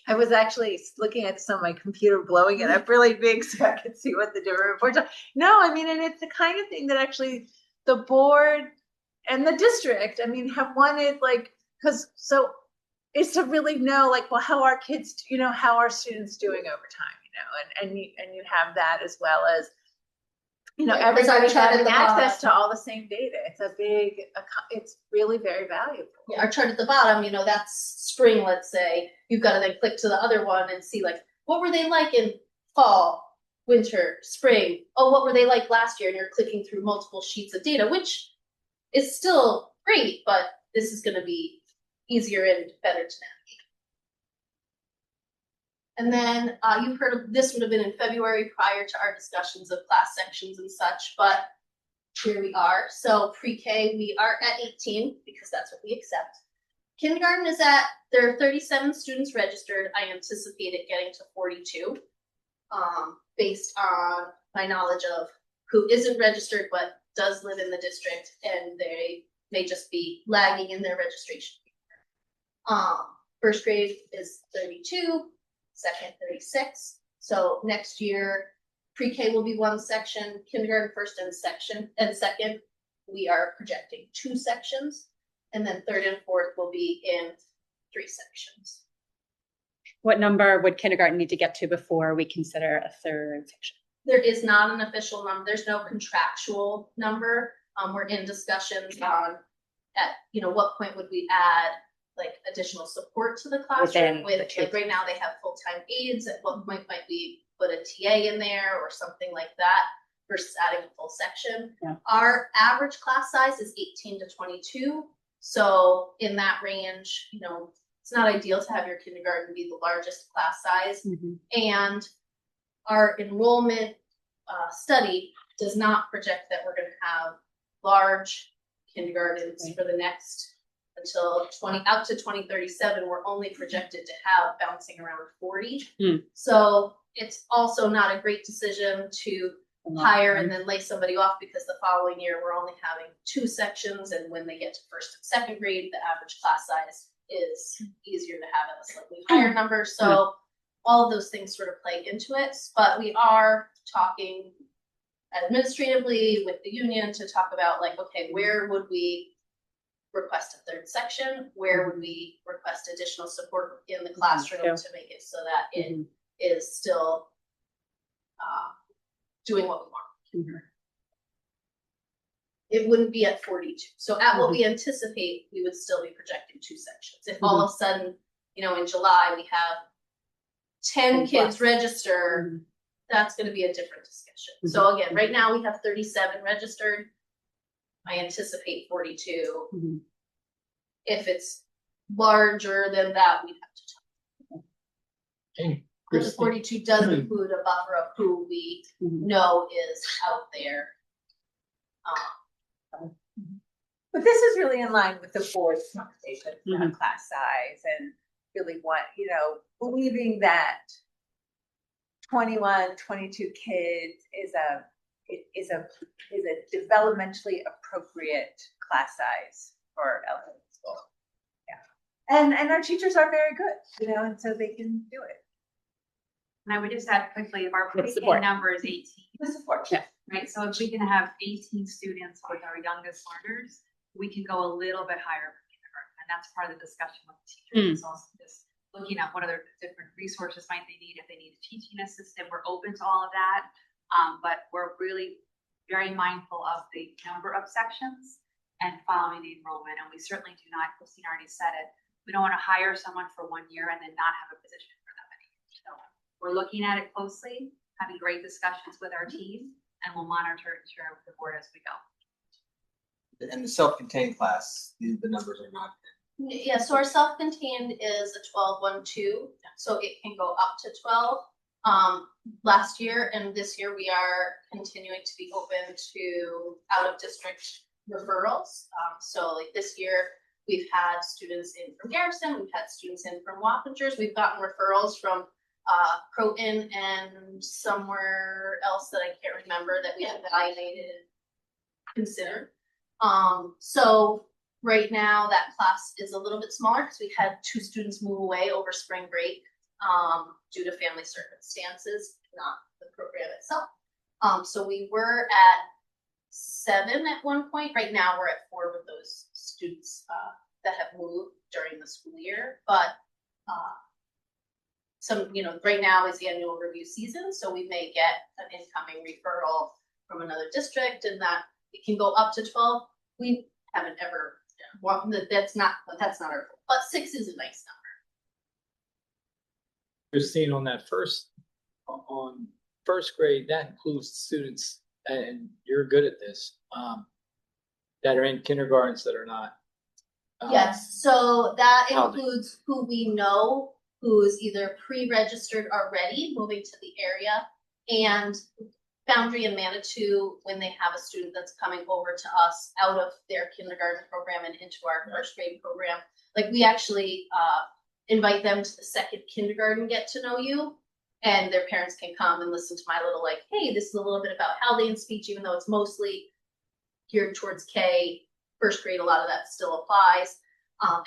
I was actually looking at some of my computer, blowing it up really big so I could see what the different reports are. No, I mean, and it's the kind of thing that actually the board and the district, I mean, have wanted, like, is to really know, like, well, how our kids, you know, how our students doing over time, you know, and you have that as well as, you know, everybody's having access to all the same data. It's really very valuable.
Yeah, our chart at the bottom, you know, that's spring, let's say. You've got to then click to the other one and see, like, what were they like in fall, winter, spring? Oh, what were they like last year? And you're clicking through multiple sheets of data, which is still great, but this is going to be easier and better to navigate. And then you've heard of this, would have been in February prior to our discussions of class sections and such, but here we are. So pre-K, we are at 18 because that's what we accept. Kindergarten is there are 37 students registered. I anticipate it getting to 42 based on my knowledge of who isn't registered but does live in the district, and they may just be lagging in their registration. First grade is 32, second 36. So next year, pre-K will be one section, kindergarten first and second, we are projecting 2 sections, and then third and fourth will be in 3 sections.
What number would kindergarten need to get to before we consider a third section?
There is not an official number. There's no contractual number. We're in discussions on at what point would we add like additional support to the classroom with, like, right now they have full-time aides. At what point might we put a TA in there or something like that versus adding a full section?
Yeah.
Our average class size is 18 to 22. So in that range, it's not ideal to have your kindergarten be the largest class size.
Mm-hmm.
And our enrollment study does not project that we're going to have large kindergartens for the next until out to 2037. We're only projected to have bouncing around 40. So it's also not a great decision to hire and then lay somebody off, because the following year we're only having 2 sections, and when they get to first and second grade, the average class size is easier to have at a slightly higher number. So all of those things sort of play into it, but we are talking administratively with the union to talk about like, okay, where would we request a third section? Where would we request additional support in the classroom
Yeah.
to make it so that it is still doing what we want? It wouldn't be at 42. So at what we anticipate, we would still be projecting 2 sections. If all of a sudden, in July, we have 10 kids register, that's going to be a different discussion. So again, right now we have 37 registered. I anticipate 42. If it's larger than that, we'd have to talk.
Hey,
But the
Christine.
42 does include a buffer of who we know is out there.
But this is really in line with the board's conversation around class size and really believing that 21, 22 kids is a developmentally appropriate class size for elementary school. Yeah. And our teachers are very good, and so they can do it.
And I would just add quickly, if our
With
pre-K
support.
number is 18,
The support.
Yeah.
right? So if we can have 18 students with our youngest learners, we can go a little bit higher for kindergarten. And that's part of the discussion with the teachers. It's also just looking at what other different resources might they need. If they need a teaching assistant, we're open to all of that. But we're really very mindful of the number of sections and following the enrollment. And we certainly do not, Christine already said it, we don't want to hire someone for 1 year and then not have a position for that many years. So we're looking at it closely, having great discussions with our team, and we'll monitor and share with the board as we go.
And the self-contained class, the numbers are not.
Yeah, so our self-contained is a 12-1-2, so it can go up to 12. Last year and this year, we are continuing to be open to out-of-district referrals. So like this year, we've had students in from Garrison, we've had students in from Wappingers, we've gotten referrals from Croton and somewhere else that I can't remember that we have evaluated and considered. So right now that class is a little bit smaller because we had 2 students move away over spring break due to family circumstances, not the program itself. So we were at 7 at one point. Right now we're at 4 with those students that have moved during the school year. But right now is the annual review season, so we may get an incoming referral from another district, and that it can go up to 12. We haven't ever. Well, that's not our goal. But 6 is a nice number.
Christine, on first grade, that includes students, and you're good at this, that are in kindergartens that are not.
Yes, so that
Haldane.
includes who we know who is either pre-registered already, moving to the area, and Boundary and Manitou, when they have a student that's coming over to us out of their kindergarten program and into our first grade program. Like we actually invite them to the second kindergarten get to know you, and their parents can come and listen to my little like, hey, this is a little bit about Haldane speech, even though it's mostly geared towards K. First grade, a lot of that still applies.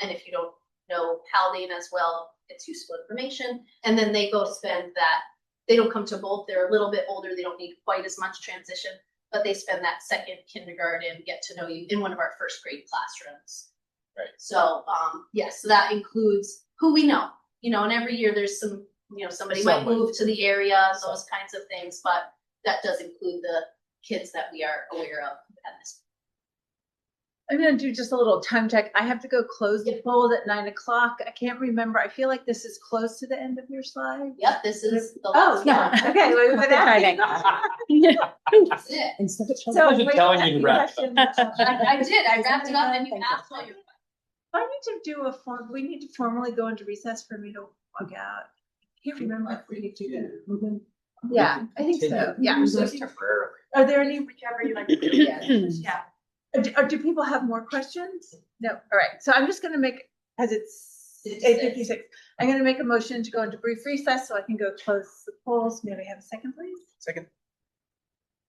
And if you don't know Haldane as well, it's useful information. And then they go spend that. They don't come to both. They're a little bit older. They don't need quite as much transition, but they spend that second kindergarten, get to know you in one of our first grade classrooms.
Right.
So, yes, so that includes who we know, and every year there's some, somebody might move to the area, those kinds of things, but that does include the kids that we are aware of at this.
I'm gonna do just a little time check. I have to go close the polls at 9 o'clock. I can't remember. I feel like this is close to the end of your slide.
Yep, this is the
Oh,
last
yeah.
one.
Okay. Well,
Good timing.
That's it.
Instead of
So
Just
wait,
telling you to wrap
question.
I did, I wrapped it up and you asked all your.
I need to do a form. We need to formally go into recess for me to log out. I can't remember if we need to do that. Yeah, I think so. Yeah.
Temporarily.
Are there any?
Whichever you like to do, yeah.
Do people have more questions? No. All right. So I'm just going to make, as it's
8:56.
8:56, I'm going to make a motion to go into brief recess so I can go close the polls. May we have a second, please?
Second.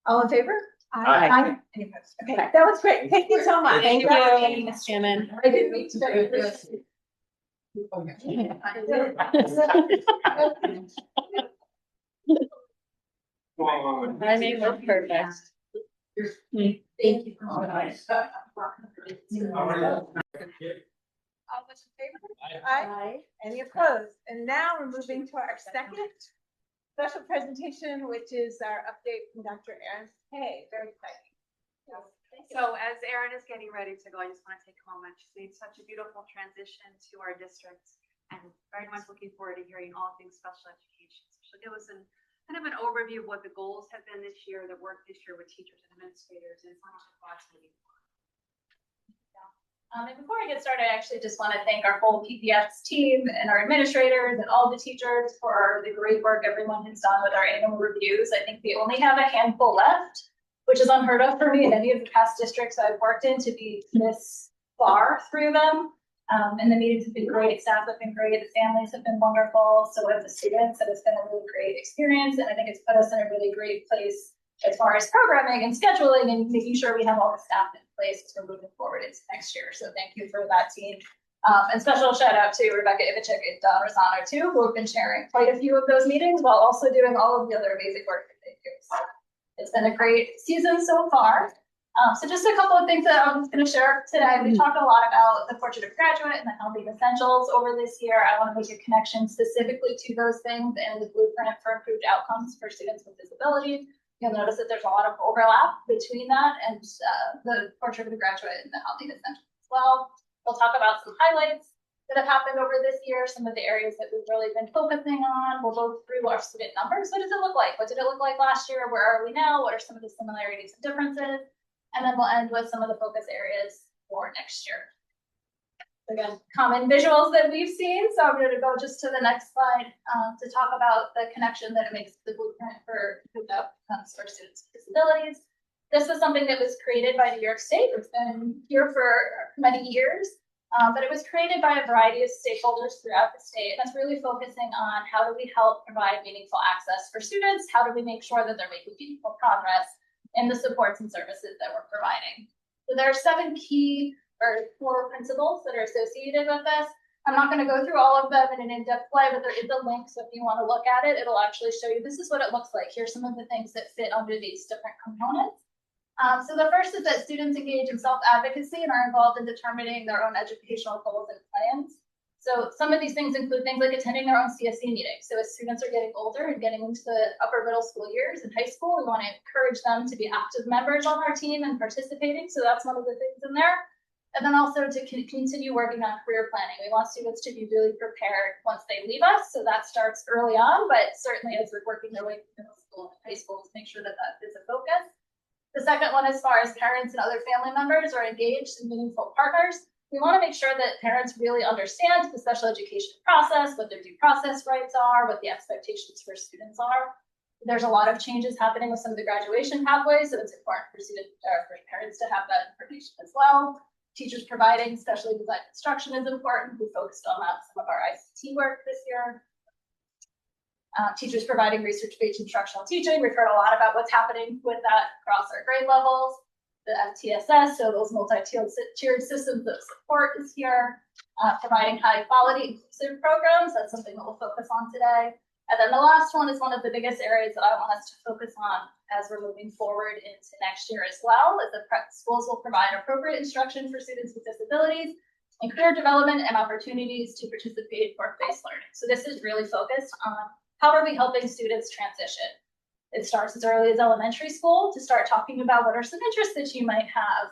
All in favor?
Aye.
Any opposed? Okay, that was great. Thank you so much.
Thank
That was
you,
amazing.
Ms. Chairman.
I didn't mean to.
Timing was perfect.
Thank you.
All those in favor? Aye. Any opposed? And now we're moving to our second special presentation, which is our update from Dr. Erin Hay. Very exciting.
So as Erin is getting ready to go, I just want to take a moment. She's made such a beautiful transition to our district and very much looking forward to hearing all things special education. So she'll give us kind of an overview of what the goals have been this year, the work this year with teachers and administrators, and some of the thoughts moving forward.
And before I get started, I actually just want to thank our whole PPS team and our administrators and all the teachers for the great work everyone has done with our annual reviews. I think we only have a handful left, which is unheard of for me in any of the past districts I've worked in to be this far through them. And the meetings have been great, staff have been great, the families have been wonderful, so have the students. It has been a really great experience, and I think it's put us in a really great place as far as programming and scheduling and making sure we have all the staff in place as we're moving forward into next year. So thank you for that team. And special shout out to Rebecca Ivichik and Don Rosano too, who have been sharing quite a few of those meetings while also doing all of the other amazing work that they do. So it's been a great season so far. So just a couple of things that I'm going to share today. We talked a lot about the Portrait of Graduate and the Haldane Essentials over this year. I want to make a connection specifically to those things and the blueprint for improved outcomes for students with disabilities. You'll notice that there's a lot of overlap between that and the Portrait of the Graduate and the Haldane Essentials as well. We'll talk about some highlights that have happened over this year, some of the areas that we've really been focusing on. We'll go through our student numbers. What does it look like? What did it look like last year? Where are we now? What are some of the similarities and differences? And then we'll end with some of the focus areas for next year. Again, common visuals that we've seen. So I'm going to go just to the next slide to talk about the connection that it makes to the blueprint for improved outcomes for students with disabilities. This was something that was created by New York State. It's been here for many years, but it was created by a variety of stakeholders throughout the state. That's really focusing on how do we help provide meaningful access for students? How do we make sure that they're making meaningful progress in the supports and services that we're providing? So there are 7 key or core principles that are associated with this. I'm not going to go through all of them in an in-depth way, but there is a link. So if you want to look at it, it'll actually show you this is what it looks like. Here's some of the things that fit under these different components. So the first is that students engage in self-advocacy and are involved in determining their own educational goals and plans. So some of these things include things like attending their own CSE meetings. So as students are getting older and getting into the upper middle school years in high school, we want to encourage them to be active members on our team and participating. So that's one of the things in there. And then also to continue working on career planning. We want students to be really prepared once they leave us. So that starts early on, but certainly as they're working their way through middle school and high school, to make sure that that is a focus. The second one, as far as parents and other family members are engaged in meaningful partners, we want to make sure that parents really understand the special education process, what their due process rights are, what the expectations for students are. There's a lot of changes happening with some of the graduation pathways, so it's important for for parents to have that information as well. Teachers providing specially designed instruction is important. We focused on that in some of our ICT work this year. Teachers providing research-based instructional teaching. We've heard a lot about what's happening with that across our grade levels. The MTSS, so those multi-tiered systems of support is here. Providing high-quality inclusive programs. That's something that we'll focus on today. And then the last one is one of the biggest areas that I want us to focus on as we're moving forward into next year as well, is the schools will provide appropriate instruction for students with disabilities and career development and opportunities to participate in work-based learning. So this is really focused on how are we helping students transition. It starts as early as elementary school to start talking about what are some interests that you might have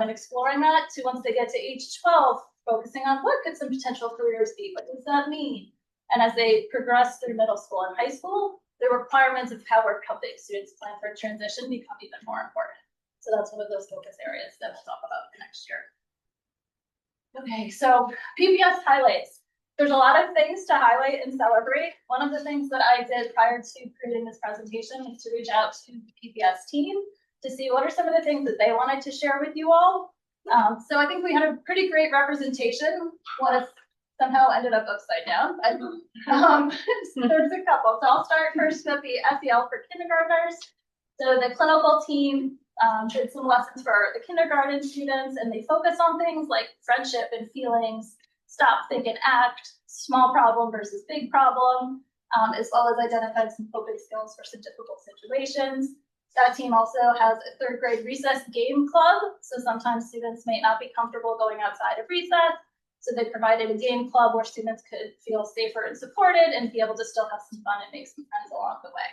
and exploring that to once they get to age 12, focusing on what could some potential careers be, what does that mean? And as they progress through middle school and high school, the requirements of how we're helping students plan for transition become even more important. So that's one of those focus areas that we'll talk about for next year. Okay, so PPS highlights. There's a lot of things to highlight and celebrate. One of the things that I did prior to creating this presentation was to reach out to the PPS team to see what are some of the things that they wanted to share with you all. So I think we had a pretty great representation. What somehow ended up upside down, but there's a couple. So I'll start first with the SEL for kindergartners. So the clinical team did some lessons for the kindergarten students, and they focus on things like friendship and feelings,
stop, think, and act, small problem versus big problem, as well as identified some coping skills for some difficult situations. That team also has a third grade recess game club. So sometimes students may not be comfortable going outside of recess. So they provided a game club where students could feel safer and supported and be able to still have some fun and make some friends along the way.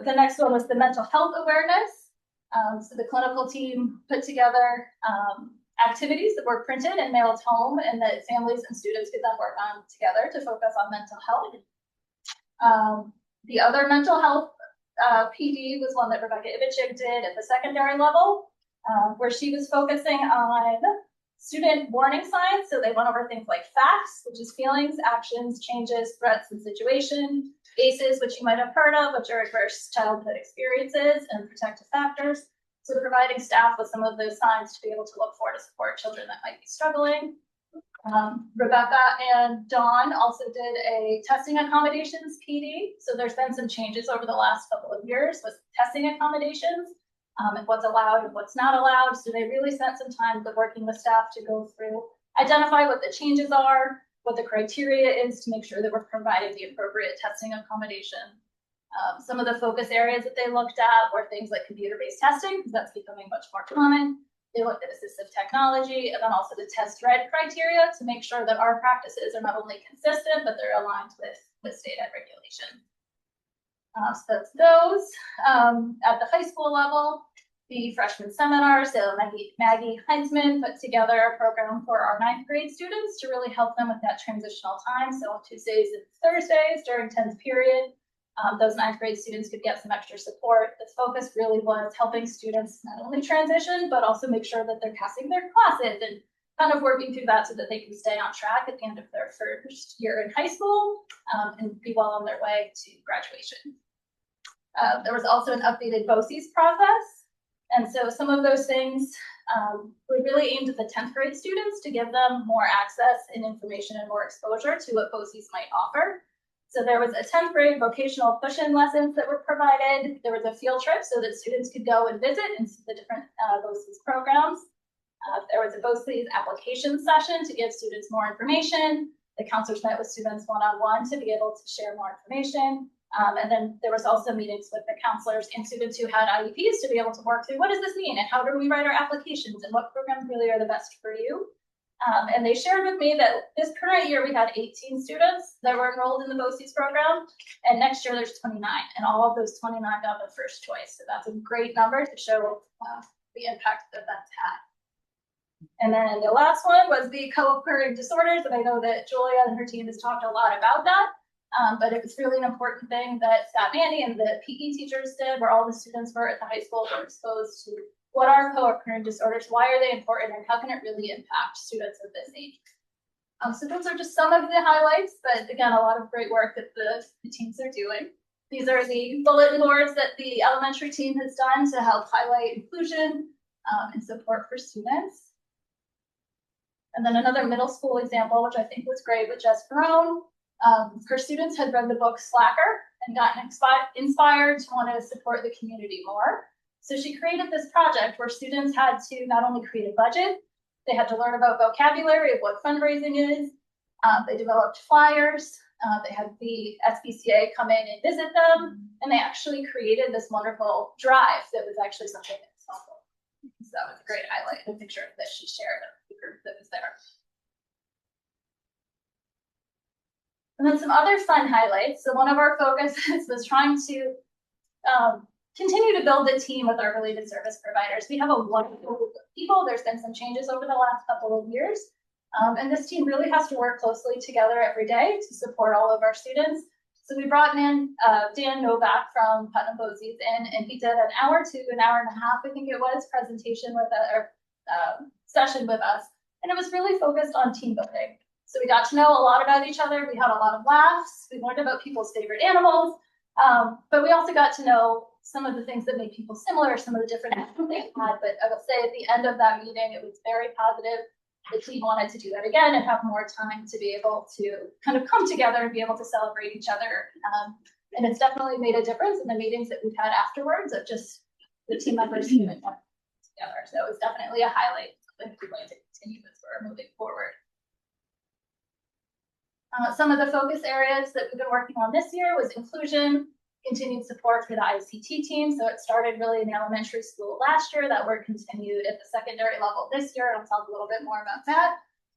The next one was the mental health awareness. So the clinical team put together activities that were printed and mailed home and that families and students could then work on together to focus on mental health. The other mental health PD was one that Rebecca Ivichik did at the secondary level, where she was focusing on student warning signs. So they went over things like facts, which is feelings, actions, changes, threats, and situations. ACEs, which you might have heard of, which are adverse childhood experiences, and protective factors. So providing staff with some of those signs to be able to look for to support children that might be struggling. Rebecca and Dawn also did a testing accommodations PD. So there's been some changes over the last couple of years with testing accommodations and what's allowed and what's not allowed. So they really spent some time working with staff to go through, identify what the changes are, what the criteria is to make sure that we're providing the appropriate testing accommodation. Some of the focus areas that they looked at were things like computer-based testing, because that's becoming much more common. They looked at assistive technology and then also the test thread criteria to make sure that our practices are not only consistent, but they're aligned with state ed regulation. So that's those. At the high school level, the freshman seminar, so Maggie Heinzman put together a program for our 9th grade students to really help them with that transitional time. So on Tuesdays and Thursdays during 10th period, those 9th grade students could get some extra support. The focus really was helping students not only transition, but also make sure that they're passing their classes and kind of working through that so that they can stay on track at the end of their first year in high school and be well on their way to graduation. There was also an updated BOCES process. And so some of those things we really aimed at the 10th grade students to give them more access and information and more exposure to what BOCES might offer. So there was a 10th grade vocational push-in lessons that were provided. There was a field trip so that students could go and visit and see the different BOCES programs. There was a BOCES application session to give students more information. The counselors met with students one-on-one to be able to share more information. And then there was also meetings with the counselors and students who had IEPs to be able to work through what does this mean and how do we write our applications and what programs really are the best for you. And they shared with me that this current year we had 18 students that were enrolled in the BOCES program, and next year there's 29, and all of those 29 got the first choice. So that's a great number to show the impact that that's had. And then the last one was the co-occurring disorders, and I know that Julia and her team has talked a lot about that, but it was really an important thing that Scott Mandy and the PE teachers did, where all the students were at the high school were exposed to what are co-occurring disorders, why are they important, and how can it really impact students of this age? So those are just some of the highlights, but again, a lot of great work that the teams are doing. These are the bulletin boards that the elementary team has done to help highlight inclusion and support for students. And then another middle school example, which I think was great, with Jess Barone. Her students had read the book Slacker and gotten inspired to want to support the community more. So she created this project where students had to not only create a budget, they had to learn about vocabulary of what fundraising is. They developed flyers. They had the SPCA come in and visit them, and they actually created this wonderful drive that was actually something that was helpful. So that was a great highlight, the picture that she shared of the group that was there. And then some other fun highlights. So one of our focuses was trying to continue to build a team with our related service providers. We have a wonderful group of people. There's been some changes over the last couple of years. And this team really has to work closely together every day to support all of our students. So we brought in Dan Novak from Putnam BOCES in, and he did an hour to an hour and a half, I think it was, presentation with our session with us. And it was really focused on team building. So we got to know a lot about each other. We had a lot of laughs. We learned about people's favorite animals. But we also got to know some of the things that made people similar, some of the different things they had. But I will say at the end of that meeting, it was very positive. The team wanted to do that again and have more time to be able to kind of come together and be able to celebrate each other. And it's definitely made a difference in the meetings that we've had afterwards of just the team members together. So it was definitely a highlight that we'd like to continue as we're moving forward. Some of the focus areas that we've been working on this year was inclusion, continued support for the ICT team. So it started really in the elementary school last year. That work continued at the secondary level this year. I'll talk a little bit more about that.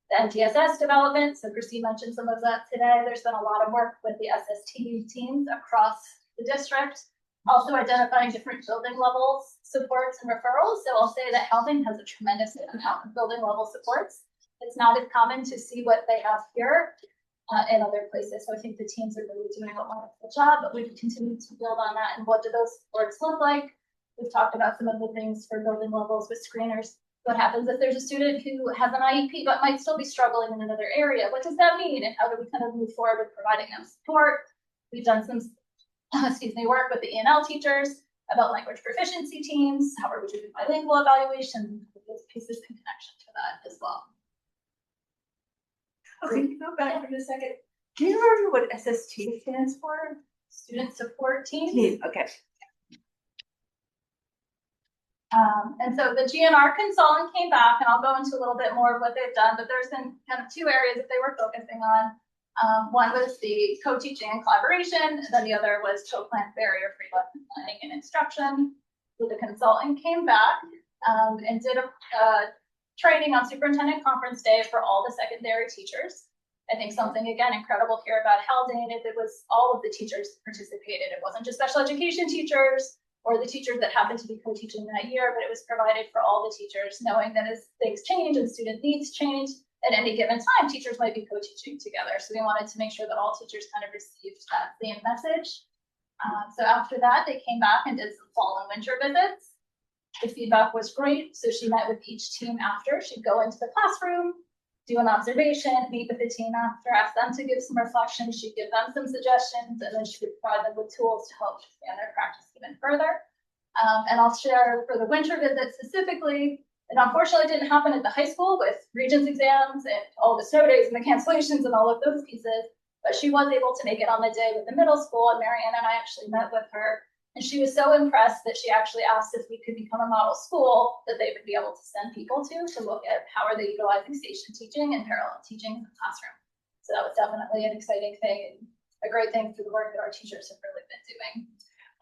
The MTSS development, so Christine mentioned some of that today. There's been a lot of work with the SST teams across the district. Also identifying different building levels, supports, and referrals. So I'll say that Haldane has a tremendous amount of building level supports. It's not as common to see what they have here in other places. So I think the teams are really doing a wonderful job, but we've continued to build on that. And what do those supports look like? We've talked about some of the things for building levels with screeners. What happens if there's a student who has an IEP but might still be struggling in another area? What does that mean? And how do we kind of move forward with providing them support? We've done some work with the E&L teachers about language proficiency teams. How are we doing bilingual evaluation? Those pieces in connection to that as well.
Oh, can you go back for a second? Do you remember what SST stands for?
Student support teams.
Team, okay.
And so the GNR consultant came back, and I'll go into a little bit more of what they've done, but there's been kind of two areas that they were focusing on. One was the co-teaching and collaboration, and then the other was child plant barrier-free lesson planning and instruction. So the consultant came back and did a training on superintendent conference day for all the secondary teachers. I think something, again, incredible here about Haldane is it was all of the teachers participated. It wasn't just special education teachers or the teachers that happened to be co-teaching that year, but it was provided for all the teachers, knowing that as things change and student needs change, at any given time, teachers might be co-teaching together. So we wanted to make sure that all teachers kind of received that same message. So after that, they came back and did some fall and winter visits. The feedback was great. So she met with each team after. She'd go into the classroom, do an observation, meet with the team after, ask them to give some reflections. She'd give them some suggestions, and then she would provide them with tools to help expand their practice even further. And I'll share for the winter visit specifically. It unfortunately didn't happen at the high school with Regents exams and all the snow days and the cancellations and all of those pieces, but she was able to make it on the day with the middle school, and Marianne and I actually met with her, and she was so impressed that she actually asked if we could become a model school that they would be able to send people to look at how are they utilizing station teaching and parallel teaching in the classroom. So that was definitely an exciting thing and a great thing for the work that our teachers have really been doing.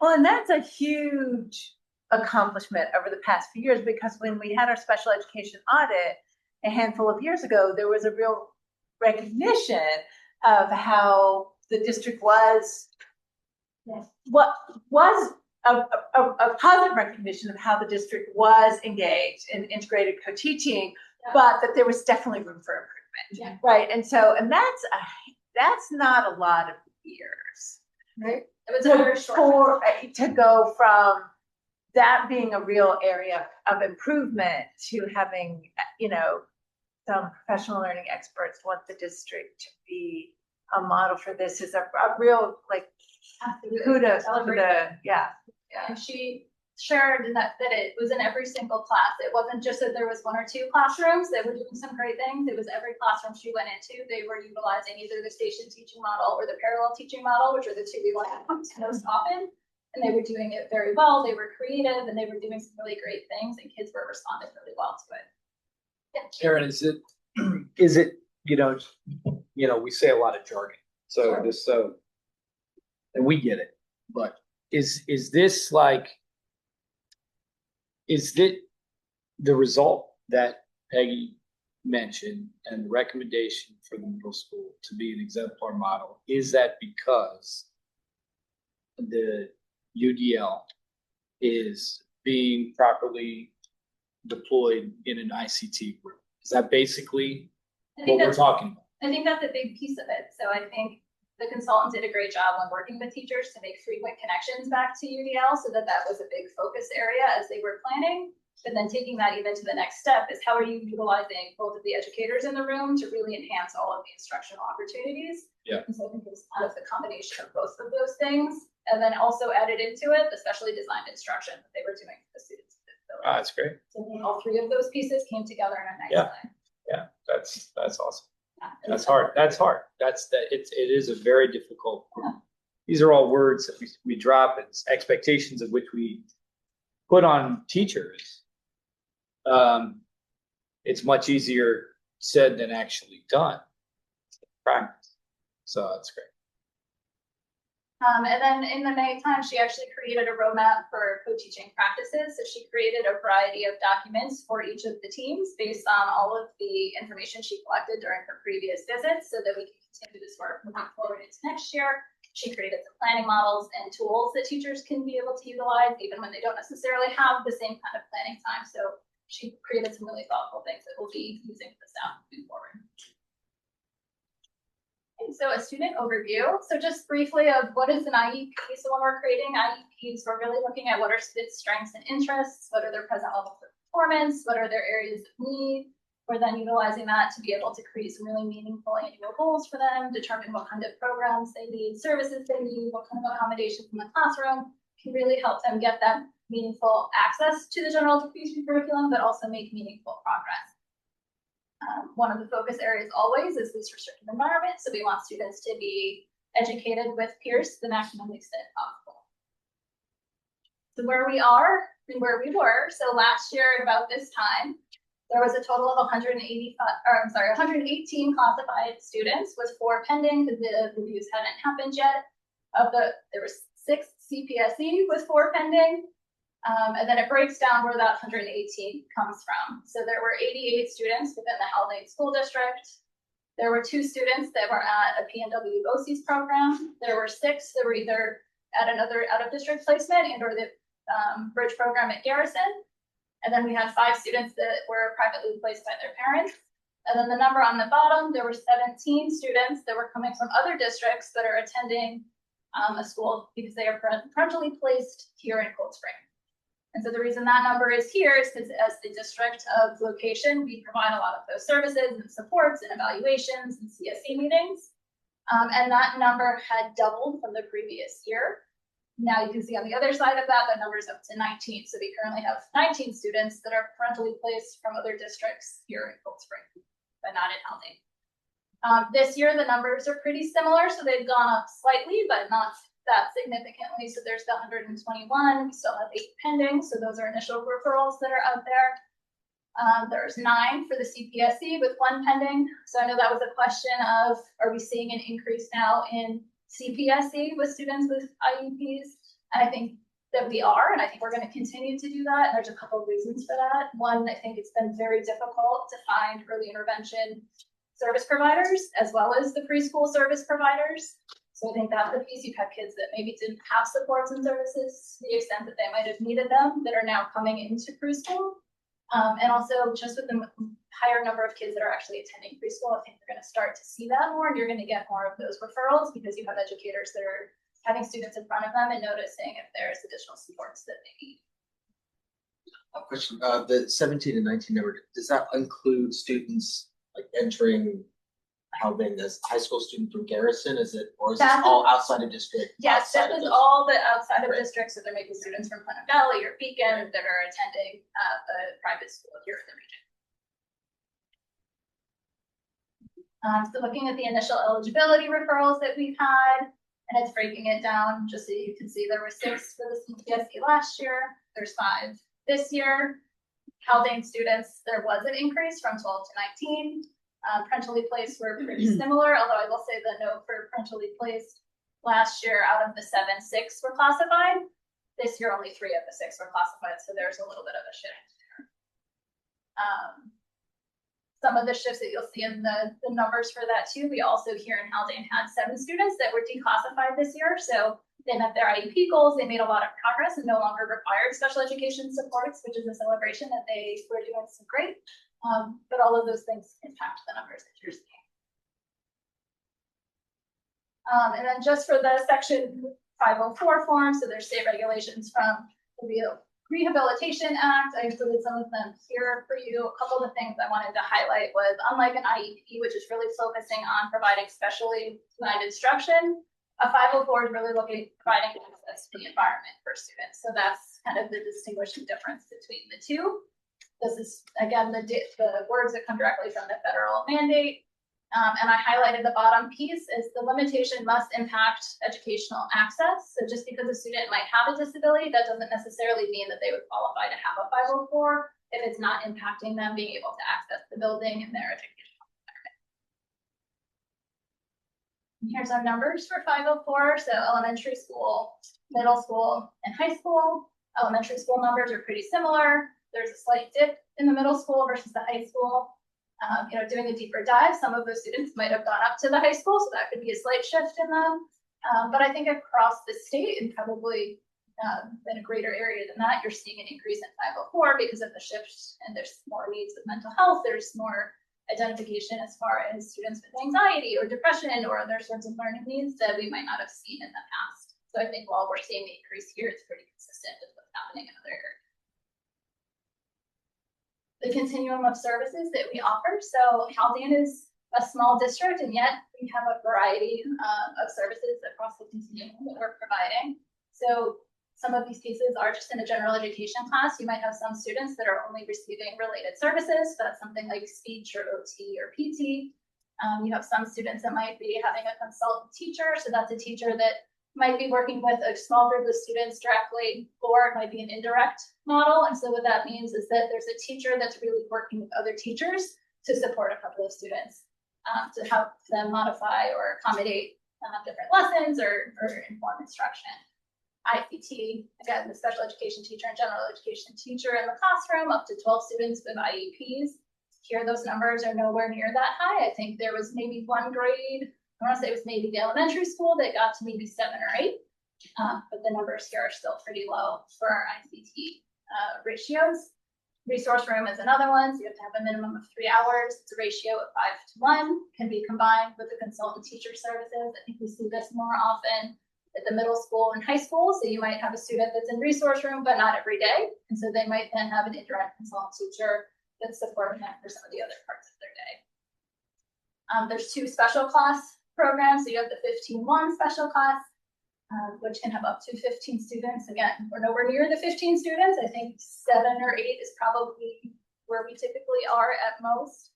Well, and that's a huge accomplishment over the past few years, because when we had our special education audit a handful of years ago, there was a real recognition of how the district was, what was a positive recognition of how the district was engaged in integrated co-teaching, but that there was definitely room for improvement, right? And so, and that's not a lot of years,
right? It was a very short
to go from that being a real area of improvement to having, some professional learning experts want the district to be a model for this is a real, kudos to the,
And she shared that it was in every single class. It wasn't just that there was one or two classrooms that were doing some great things. It was every classroom she went into, they were utilizing either the station teaching model or the parallel teaching model, which are the two we went most often. And they were doing it very well. They were creative and they were doing some really great things, and kids were responding really well to it.
Karen, is it, we say a lot of jargon, and we get it, but is this the result that Peggy mentioned and the recommendation for the middle school to be an exemplar model? Is that because the UDL is being properly deployed in an ICT group? Is that basically what we're talking about?
I think that's a big piece of it. So I think the consultant did a great job when working with teachers to make frequent connections back to UDL, so that was a big focus area as they were planning. But then taking that even to the next step is how are you utilizing both of the educators in the room to really enhance all of the instructional opportunities?
Yeah.
And so I think it was kind of the combination of both of those things. And then also added into it the specially designed instruction that they were doing for the students.
That's great.
So all three of those pieces came together in a nice way.
Yeah, that's awesome. That's hard. It is a very difficult group. These are all words that we drop, as expectations of which we put on teachers. It's much easier said than actually done. Practice. So that's great.
And then in the May time, she actually created a roadmap for co-teaching practices. So she created a variety of documents for each of the teams based on all of the information she collected during her previous visits so that we can continue this work moving forward into next year. She created some planning models and tools that teachers can be able to utilize even when they don't necessarily have the same kind of planning time. So she created some really thoughtful things that we'll be using for the staff moving forward. So a student overview. So just briefly of what is an IEP. So when we're creating IEPs, we're really looking at what are students' strengths and interests, what are their present levels of performance, what are their areas of need. We're then utilizing that to be able to create some really meaningful annual goals for them, determine what kind of programs they need, services they need, what kind of accommodations in the classroom can really help them get that meaningful access to the general education curriculum, but also make meaningful progress. One of the focus areas always is least restrictive environment. So we want students to be educated with peers to the maximum extent possible. So where we are and where we were. So last year at about this time, there was a total of 118 classified students with 4 pending because the reviews hadn't happened yet. There were 6 CPSE with 4 pending. And then it breaks down where that 118 comes from. So there were 88 students within the Haldane School District. There were 2 students that were at a PNW BOCES program. There were 6 that were either at another out-of-district placement and or the bridge program at Garrison. And then we had 5 students that were privately placed by their parents. And then the number on the bottom, there were 17 students that were coming from other districts that are attending a school because they are parentally placed here in Cold Spring. And so the reason that number is here is because as the district of location, we provide a lot of those services and supports and evaluations and CSE meetings. And that number had doubled from the previous year. Now you can see on the other side of that, the number is up to 19. So we currently have 19 students that are parentally placed from other districts here in Cold Spring, but not in Haldane. This year, the numbers are pretty similar. So they've gone up slightly, but not that significantly. So there's the 121, we still have 8 pending. So those are initial referrals that are out there. There's 9 for the CPSE with 1 pending. So I know that was a question of, are we seeing an increase now in CPSE with students with IEPs? And I think that we are, and I think we're going to continue to do that. And there's a couple of reasons for that. One, I think it's been very difficult to find early intervention service providers as well as the preschool service providers. So I think that's the piece. You've had kids that maybe didn't have supports and services to the extent that they might have needed them that are now coming into preschool. And also just with the higher number of kids that are actually attending preschool, I think we're going to start to see that more and you're going to get more of those referrals because you have educators that are having students in front of them and noticing if there's additional supports that they need.
A question, the 17 and 19 number, does that include students like entering Haldane as high school student from Garrison? Is it, or is this all outside of district?
Yes, this is all the outside of district. So there may be students from Pleasant Valley or Beacon that are attending a private school here in the region. So looking at the initial eligibility referrals that we've had, and it's breaking it down just so you can see there were 6 for the CPSE last year. There's 5 this year. Haldane students, there was an increase from 12 to 19. Parentally placed were pretty similar, although I will say the note for parentally placed last year out of the 7, 6 were classified. This year, only 3 of the 6 were classified, so there's a little bit of a shift there. Some of the shifts that you'll see in the numbers for that too, we also here in Haldane had 7 students that were declassified this year. So they met their IEP goals, they made a lot of progress and no longer required special education supports, which is a celebration that they were doing some great. But all of those things impact the numbers that you're seeing. And then just for the section 504 form, so there's state regulations from the Rehabilitation Act. I included some of them here for you. A couple of the things I wanted to highlight was, unlike an IEP, which is really focusing on providing specially designed instruction, a 504 is really looking at providing access to the environment for students. So that's kind of the distinguishing difference between the two. This is, again, the words that come directly from the federal mandate. And I highlighted the bottom piece is the limitation must impact educational access. So just because a student might have a disability, that doesn't necessarily mean that they would qualify to have a 504 if it's not impacting them being able to access the building and their educational environment. And here's our numbers for 504. So elementary school, middle school, and high school. Elementary school numbers are pretty similar. There's a slight dip in the middle school versus the high school. Doing a deeper dive, some of those students might have gone up to the high school, so that could be a slight shift in them. But I think across the state, and probably in a greater area than that, you're seeing an increase in 504 because of the shift, and there's more needs of mental health. There's more identification as far as students with anxiety or depression or other sorts of learning needs that we might not have seen in the past. So I think while we're seeing the increase here, it's pretty consistent with what's happening in other areas. The continuum of services that we offer. So Haldane is a small district, and yet we have a variety of services across the continuum that we're providing. So some of these pieces are just in a general education class. You might have some students that are only receiving related services. So that's something like speech or OT or PT. You have some students that might be having a consultant teacher. So that's a teacher that might be working with a small group of students directly, or it might be an indirect model. And so what that means is that there's a teacher that's really working with other teachers to support a couple of students, to help them modify or accommodate different lessons or inform instruction. ICT, again, the special education teacher and general education teacher in the classroom, up to 12 students with IEPs. Here, those numbers are nowhere near that high. I think there was maybe one grade, I want to say it was maybe the elementary school that got to maybe 7 or 8, but the numbers here are still pretty low for our ICT ratios. Resource room is another one, so you have to have a minimum of 3 hours. It's a ratio of 5 to 1, can be combined with the consultant teacher services. I think we see this more often at the middle school and high school. So you might have a student that's in resource room, but not every day. And so they might then have an indirect consultant teacher that's supporting them for some of the other parts of their day. There's 2 special class programs. So you have the 15-1 special class, which can have up to 15 students. Again, we're nowhere near the 15 students. I think 7 or 8 is probably where we typically are at most.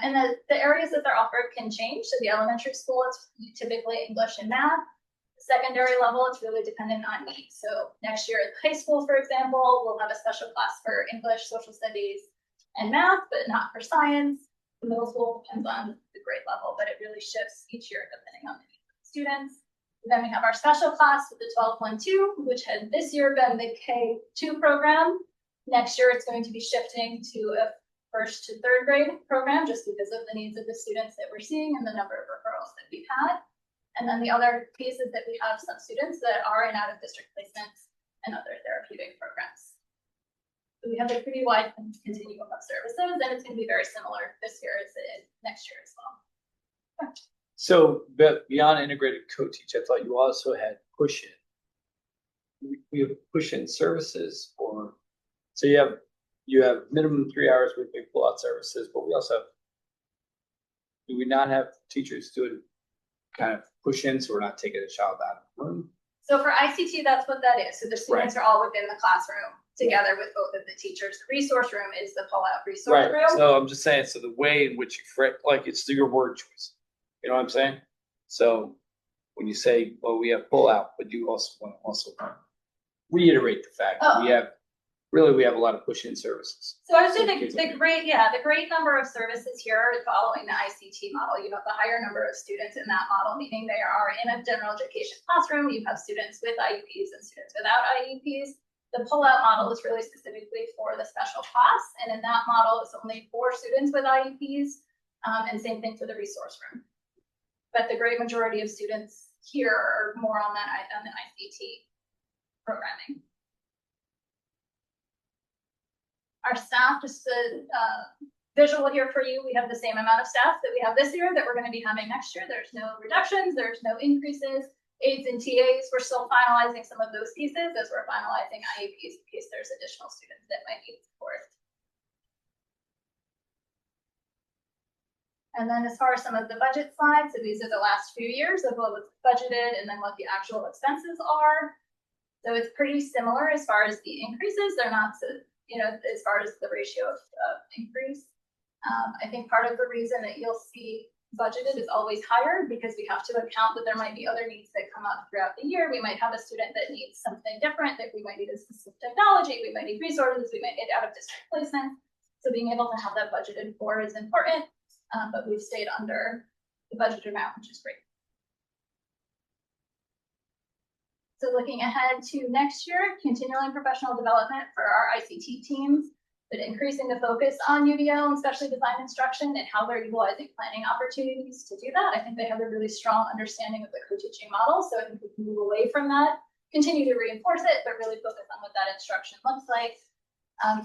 And the areas that they're offered can change. So the elementary school, it's typically English and math. The secondary level, it's really dependent on needs. So next year at high school, for example, we'll have a special class for English, social studies, and math, but not for science. The middle school depends on the grade level, but it really shifts each year depending on the needs of the students. Then we have our special class with the 12-1-2, which had this year been the K2 program. Next year, it's going to be shifting to a 1st to 3rd grade program, just because of the needs of the students that we're seeing and the number of referrals that we've had. And then the other piece is that we have some students that are in out-of-district placements and other therapeutic programs. So we have a pretty wide continuum of services, and it's going to be very similar this year as it is next year as well.
So, but beyond integrated co-teach, I thought you also had push-in. We have push-in services, or so you have minimum 3 hours with big pull-out services, but we also have. Do we not have teachers doing kind of push-in, so we're not taking a child out of the room?
So for ICT, that's what that is. So the students are all within the classroom together with both of the teachers. The resource room is the pull-out resource room.
So I'm just saying, so the way in which you frame, like it's your word choice. You know what I'm saying? So when you say, well, we have pull-out, but you also want to reiterate the fact that we have a lot of push-in services.
So I would say the great number of services here are following the ICT model. You have the higher number of students in that model, meaning they are in a general education classroom. You have students with IEPs and students without IEPs. The pull-out model is really specifically for the special class. And in that model, it's only 4 students with IEPs, and same thing for the resource room. But the great majority of students here are more on the ICT programming. Our staff, just a visual here for you, we have the same amount of staff that we have this year that we're going to be having next year. There's no reductions, there's no increases. Aides and TAs, we're still finalizing some of those pieces as we're finalizing IEPs in case there's additional students that might need support. And then as far as some of the budget slides, so these are the last few years of what was budgeted and then what the actual expenses are. So it's pretty similar as far as the increases. They're not, as far as the ratio of increase. I think part of the reason that you'll see budgeted is always higher because we have to account that there might be other needs that come up throughout the year. We might have a student that needs something different, that we might need assistive technology, we might need resources, we might need out-of-district placement. So being able to have that budgeted for is important, but we've stayed under the budget amount, which is great. So looking ahead to next year, continuing professional development for our ICT teams, but increasing the focus on UDL and specially designed instruction and how they're utilizing planning opportunities to do that. I think they have a really strong understanding of the co-teaching model. So I think we can move away from that, continue to reinforce it, but really focus on what that instruction looks like.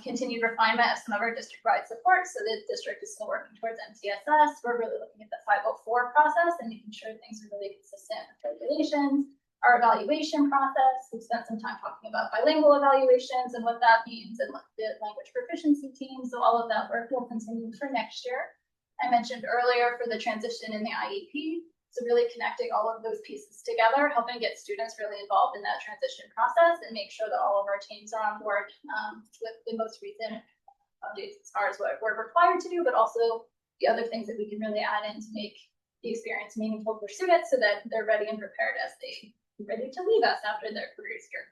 Continued refinement of some of our district-wide support. So the district is still working towards MTSS. We're really looking at the 504 process and making sure things are really consistent with regulations. Our evaluation process, we've spent some time talking about bilingual evaluations and what that means and what the language proficiency team. So all of that work will continue for next year. I mentioned earlier for the transition in the IEP. So really connecting all of those pieces together, helping get students really involved in that transition process and make sure that all of our teams are on board with the most recent updates as far as what we're required to do, but also the other things that we can really add in to make the experience meaningful for students so that they're ready and prepared as they ready to leave us after their careers here.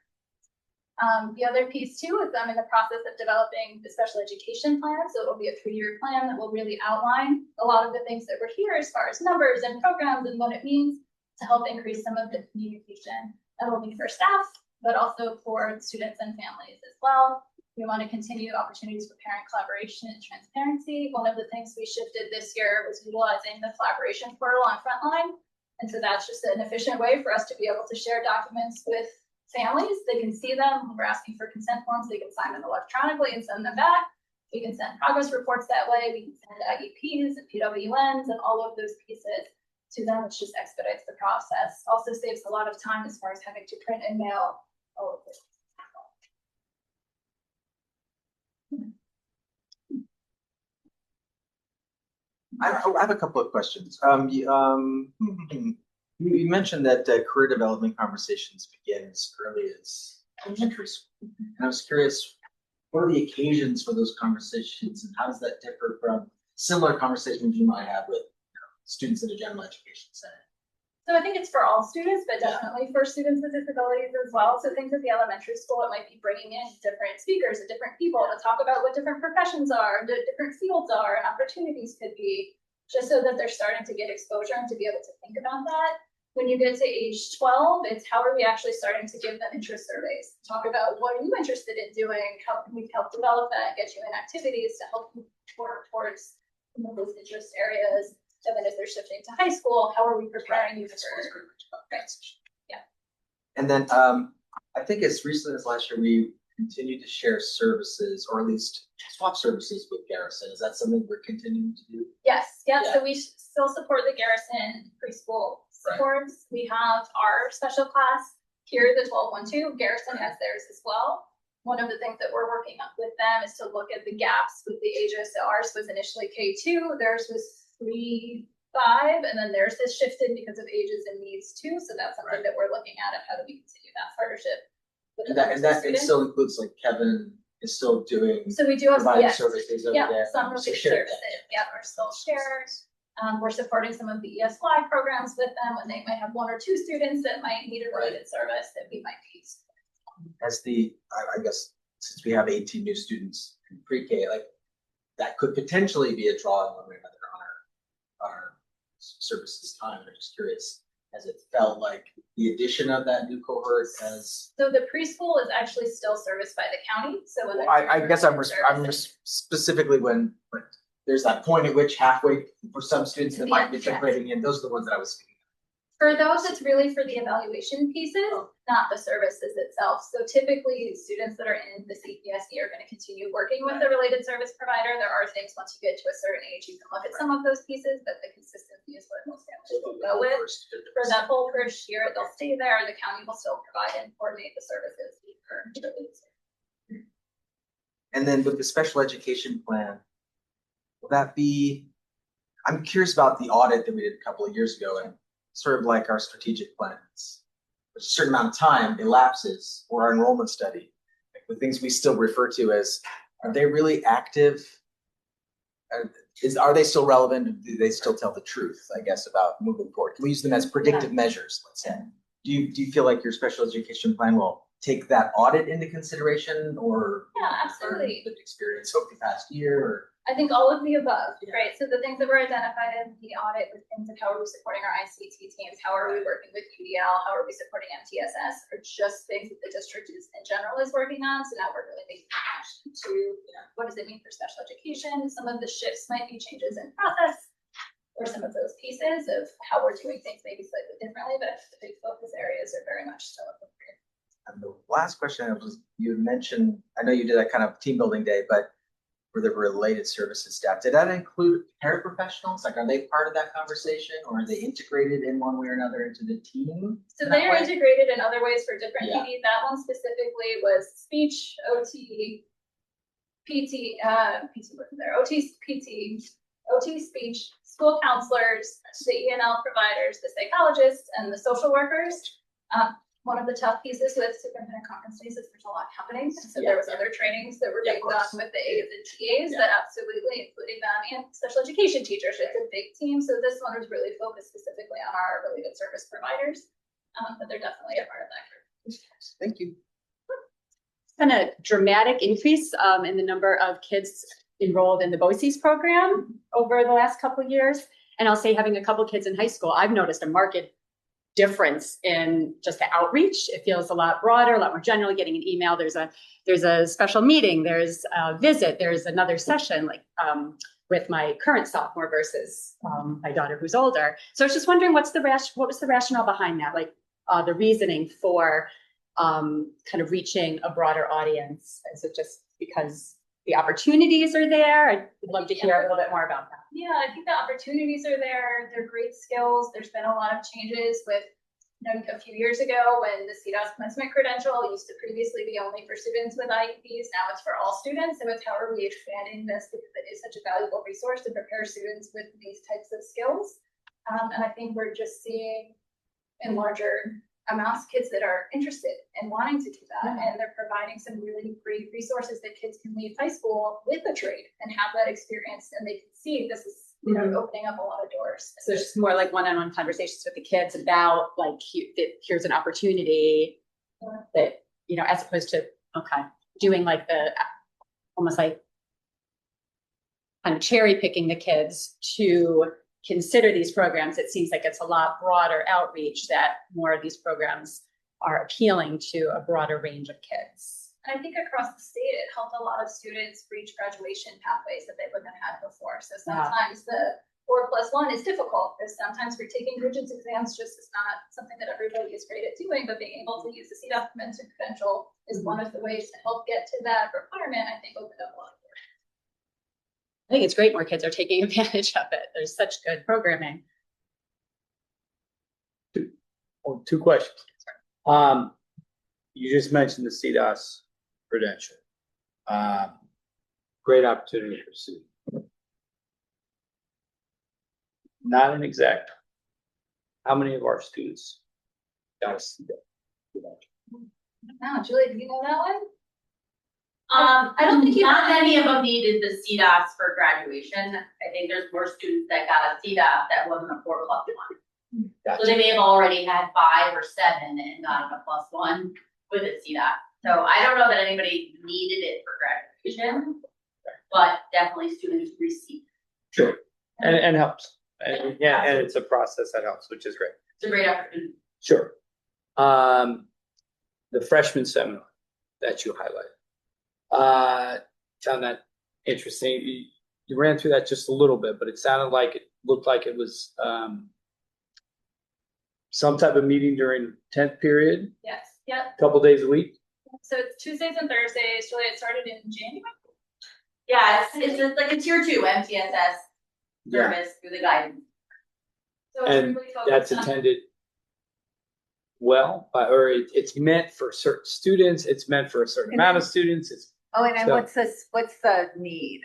The other piece too is I'm in the process of developing the special education plan. So it'll be a 3-year plan that will really outline a lot of the things that were here as far as numbers and programs and what it means to help increase some of the communication. That will be for staff, but also for students and families as well. We want to continue opportunities for parent collaboration and transparency. One of the things we shifted this year was utilizing the collaboration portal on Frontline. And so that's just an efficient way for us to be able to share documents with families. They can see them. When we're asking for consent forms, they can sign them electronically and send them back. We can send progress reports that way. We can send IEPs and PWNs and all of those pieces to them, which just expedites the process. Also saves a lot of time as far as having to print and mail all of this.
I have a couple of questions. You mentioned that career development conversations begin as early as elementary school. And I was curious, what are the occasions for those conversations and how does that differ from similar conversations you might have with students in a general education setting?
So I think it's for all students, but definitely for students with disabilities as well. So things at the elementary school, it might be bringing in different speakers and different people to talk about what different professions are, the different fields are, and opportunities could be, just so that they're starting to get exposure and to be able to think about that. When you get to age 12, it's how are we actually starting to give them interest surveys? Talk about what are you interested in doing? How can we help develop that, get you in activities to help you work towards some of those interest areas. And then as they're shifting to high school, how are we preparing you for transition? Yeah.
And then I think as recently as last year, we continued to share services or at least swap services with Garrison. Is that something we're continuing to do?
Yes, yeah.
Yeah.
So we still support the Garrison preschool supports. We have our special class here, the 1212. Garrison has theirs as well. One of the things that we're working on with them is to look at the gaps with the ages. So ours was initially K2, theirs was 3, 5, and then theirs has shifted because of ages and needs too. So that's something that we're looking at how do we continue that partnership. With
And that it still includes like Kevin is still doing
so we do have
providing
yes,
services over
yeah,
there.
some
So
related
share that.
services. Yeah, are still shared. We're supporting some of the ESY programs with them when they might have 1 or 2 students that might need a related service that we might use.
As I guess since we have 18 new students in pre-K, like that could potentially be a draw in one way or another on our services time. I'm just curious, has it felt like the addition of that new cohort has?
So the preschool is actually still serviced by the county. So when
I guess I'm specifically when there's that point at which halfway for some students that might be integrating in, those are the ones that I was speaking.
For those, it's really for the evaluation pieces, not the services itself. So typically, students that are in the CPSE are going to continue working with a related service provider. There are things once you get to a certain age, you can look at some of those pieces, but the consistency is what most families will go with. For that whole first year, they'll stay there. The county will still provide and coordinate the services for the leads.
And then with the special education plan, will that be? I'm curious about the audit that we did a couple of years ago, and sort of like our strategic plans. A certain amount of time elapses, or our enrollment study, like the things we still refer to as, are they really active? Are they still relevant? Do they still tell the truth, I guess, about moving forward? Can we use them as predictive measures, let's say? Do you feel like your special education plan will take that audit into consideration, or
Yeah, absolutely.
the experience over the past year? Or
I think all of the above, right? So the things that were identified in the audit were things like how are we supporting our ICT teams? How are we working with UDL? How are we supporting MTSS? Are just things that the district is in general is working on. So now we're really making attention to, what does it mean for special education? Some of the shifts might be changes in process or some of those pieces of how we're doing things maybe slightly differently, but the big focus areas are very much still appropriate.
And the last question was, you had mentioned, I know you did that kind of team building day, but for the related services staff, did that include paraprofessionals? Like, are they part of that conversation, or are they integrated in one way or another into the team?
So they are integrated in other ways for different
Yeah.
PD. That one specifically was speech, OT, PT, PT wasn't there, OT, PT, OT speech, school counselors, the ENL providers, the psychologists, and the social workers. One of the tough pieces with superintendent conference days is there's a lot happening. So there was other trainings that were being done with the A's and TAs that absolutely, including them and special education teachers. It's a big team. So this one was really focused specifically on our related service providers. But they're definitely a part of that group.
Thank you.
It's been a dramatic increase in the number of kids enrolled in the BOCES program over the last couple of years. And I'll say, having a couple kids in high school, I've noticed a marked difference in just the outreach. It feels a lot broader, a lot more general. Getting an email, there's a special meeting, there's a visit, there's another session, like with my current sophomore versus my daughter who's older. So I was just wondering, what was the rationale behind that? Like the reasoning for kind of reaching a broader audience? Is it just because the opportunities are there? I'd love to hear a little bit more about that.
Yeah, I think the opportunities are there. They're great skills. There's been a lot of changes with, a few years ago when the CDOS commencement credential used to previously be only for students with IEPs. Now it's for all students. So it's how are we expanding this, because it is such a valuable resource to prepare students with these types of skills. And I think we're just seeing in larger amounts kids that are interested and wanting to do that. And they're providing some really great resources that kids can leave high school with a trade and have that experience, and they can see this is opening up a lot of doors.
So it's just more like one-on-one conversations with the kids about like, here's an opportunity that, as opposed to, doing like almost like kind of cherry picking the kids to consider these programs. It seems like it's a lot broader outreach, that more of these programs are appealing to a broader range of kids.
And I think across the state, it helped a lot of students reach graduation pathways that they wouldn't have had before. So sometimes the 4+1 is difficult, because sometimes retaking Bridget's exams just is not something that everybody is great at doing, but being able to use the CDOT commencement credential is one of the ways to help get to that requirement, I think, opened up a lot of doors.
I think it's great more kids are taking advantage of it. There's such good programming.
Two questions. You just mentioned the CDOS credential. Great opportunity for students. Not an exact. How many of our students got a CDOS?
Now, Julie, do you know that one?
I don't think not many of them needed the CDOS for graduation. I think there's more students that got a CDOS that wasn't a 4+1.
Gotcha.
So they may have already had 5 or 7 and gotten a +1 with a CDOS. So I don't know that anybody needed it for graduation, but definitely students received.
Sure, and helps. And it's a process that helps, which is great.
It's a great opportunity.
Sure. The freshman seminar that you highlighted, found that interesting. You ran through that just a little bit, but it looked like it was some type of meeting during 10th period,
Yes. Yep.
a couple days a week.
So it's Tuesdays and Thursdays. Julie, it started in January.
Yeah, it's like a tier 2 MTSS service through the guidance.
So
And
it's really
that's
focused on
attended well, or it's meant for certain students. It's meant for a certain amount of students.
And
So-
what's the need?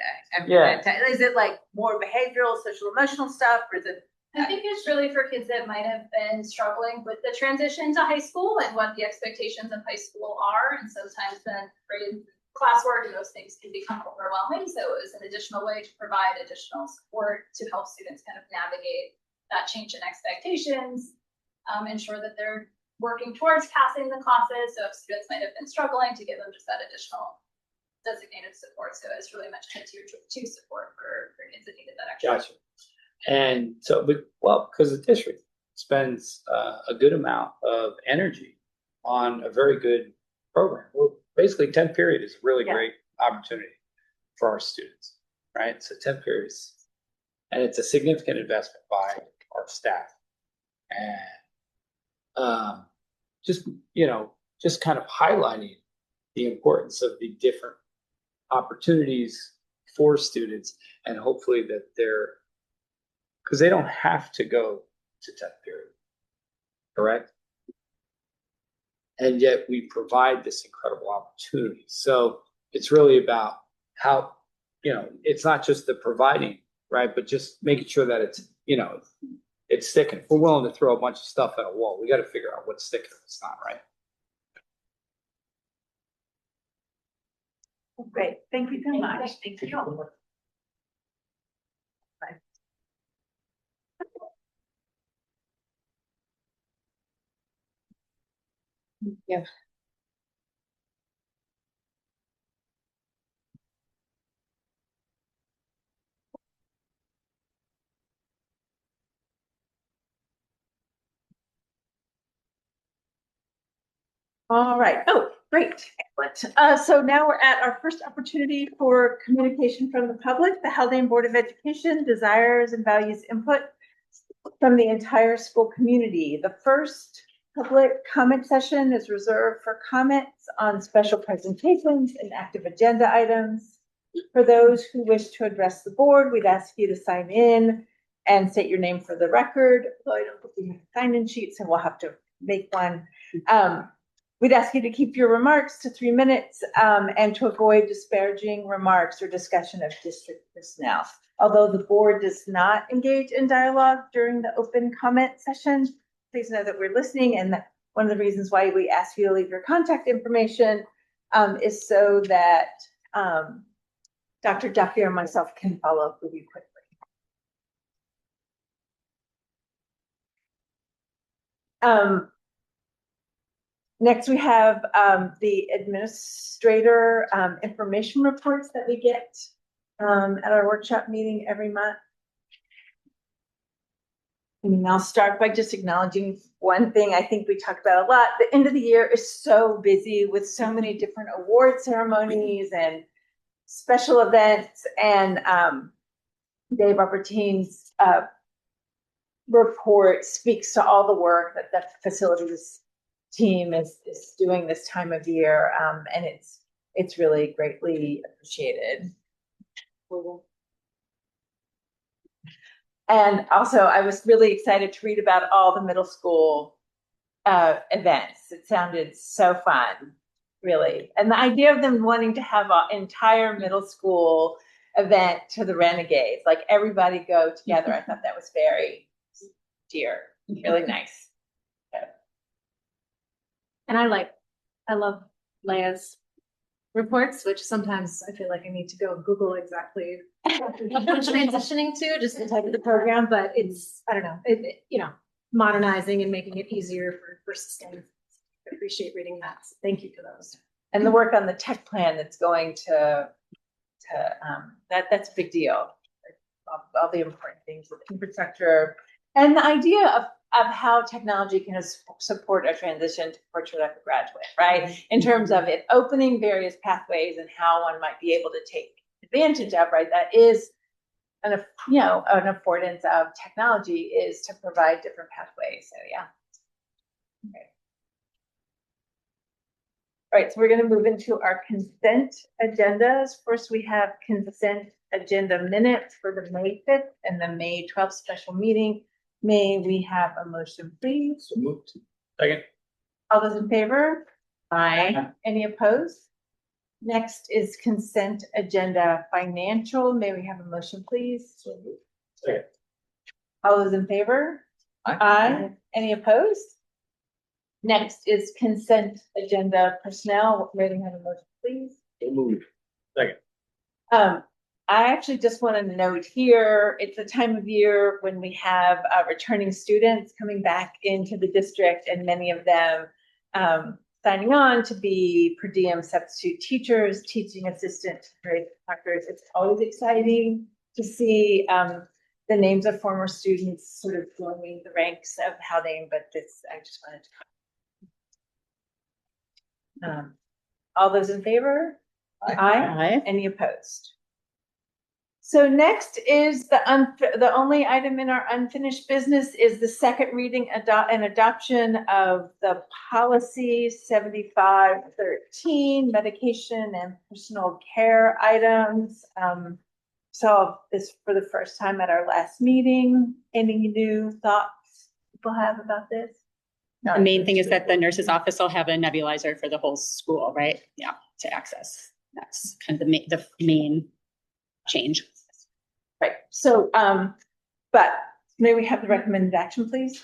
Yeah.
Is it like more behavioral, social, emotional stuff, or is it?
I think it's really for kids that might have been struggling with the transition to high school and what the expectations of high school are. And sometimes then grade classwork and those things can become overwhelming. So it was an additional way to provide additional support to help students kind of navigate that change in expectations, ensure that they're working towards passing the classes. So if students might have been struggling, to give them just that additional designated support, so it's really much a tier two support for kids that needed that extra.
Gotcha. And so, well, because the district spends a good amount of energy on a very good program. Well, basically, 10 period is a really great opportunity for our students, right? So 10 periods, and it's a significant investment by our staff. And just kind of highlighting the importance of the different opportunities for students, and hopefully that because they don't have to go to 10th period, correct? And yet we provide this incredible opportunity. So it's really about how, it's not just the providing, right? But just making sure that it's sticking. If we're willing to throw a bunch of stuff at a wall, we got to figure out what's sticking and what's not, right?
Great, thank you so much.
Thank you.
Yeah.
All right. Oh, great. Excellent. So now we're at our first opportunity for communication from the public. The Haldane Board of Education desires and values input from the entire school community. The first public comment session is reserved for comments on special presentations and active agenda items. For those who wish to address the board, we'd ask you to sign in and state your name for the record. Though I don't think we have sign-in sheets, and we'll have to make one. We'd ask you to keep your remarks to 3 minutes and to avoid disparaging remarks or discussion of district personnel. Although the board does not engage in dialogue during the open comment session, please know that we're listening, and that one of the reasons why we ask you to leave your contact information is so that Dr. Duffy or myself can follow up with you quickly. Next, we have the administrator information reports that we get at our workshop meeting every month. And I'll start by just acknowledging one thing I think we talk about a lot. The end of the year is so busy with so many different award ceremonies and special events. And Dave Robertine's report speaks to all the work that the facilities team is doing this time of year, and it's really greatly appreciated. And also, I was really excited to read about all the middle school events. It sounded so fun, really. And the idea of them wanting to have an entire middle school event to the Renegades, like everybody go together, I thought that was very dear, really nice.
And I love Leia's reports, which sometimes I feel like I need to go Google exactly what I'm transitioning to, just the type of the program, but it's, I don't know, modernizing and making it easier for systems. I appreciate reading that. So thank you for those.
And the work on the tech plan that's going to that's a big deal. All the important things with infrastructure and the idea of how technology can support a transition to portrait of a graduate, right? In terms of it opening various pathways and how one might be able to take advantage of, right? That is an affordance of technology is to provide different pathways. So yeah. Okay. All right, so we're going to move into our consent agendas. First, we have consent agenda minutes for the May 5th and the May 12th special meeting. May we have a motion, please?
So moved. Second.
All those in favor? Aye. Any opposed? Next is consent agenda financial. May we have a motion, please?
So moved. Second.
All those in favor? Aye. Any opposed? Next is consent agenda personnel. May we have a motion, please?
So moved. Second.
I actually just want to note here, it's a time of year when we have returning students coming back into the district, and many of them signing on to be per diem substitute teachers, teaching assistant, grade instructors. It's always exciting to see the names of former students sort of joining the ranks of Haldane, but this, I just wanted to. All those in favor? Aye. Any opposed? So next is the only item in our unfinished business is the second reading and adoption of the policy 7513, medication and personal care items. So this for the first time at our last meeting. Any new thoughts people have about this?
The main thing is that the nurse's office will have a nebulizer for the whole school, right? Yeah, to access. That's kind of the main change.
Right. So, but may we have the recommended action, please?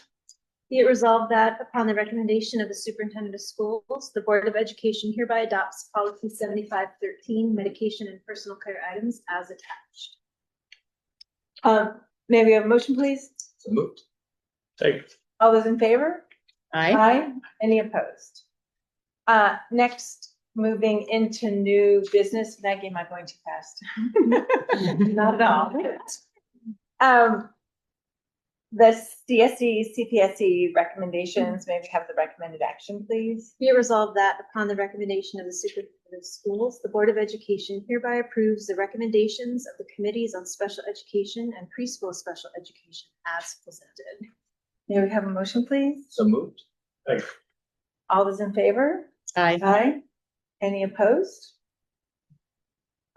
Be it resolved that upon the recommendation of the superintendent of schools, the Board of Education hereby adopts policy 7513, medication and personal care items as attached.
May we have a motion, please?
So moved.
Second.
All those in favor?
Aye.
Any opposed? Next, moving into new business. Maggie, am I going too fast? Not at all. The CSE, CPSE recommendations, may we have the recommended action, please?
Be it resolved that upon the recommendation of the superintendent of schools, the Board of Education hereby approves the recommendations of the committees on special education and preschool special education as presented.
May we have a motion, please?
So moved.
Second.
All those in favor?
Aye.
Any opposed?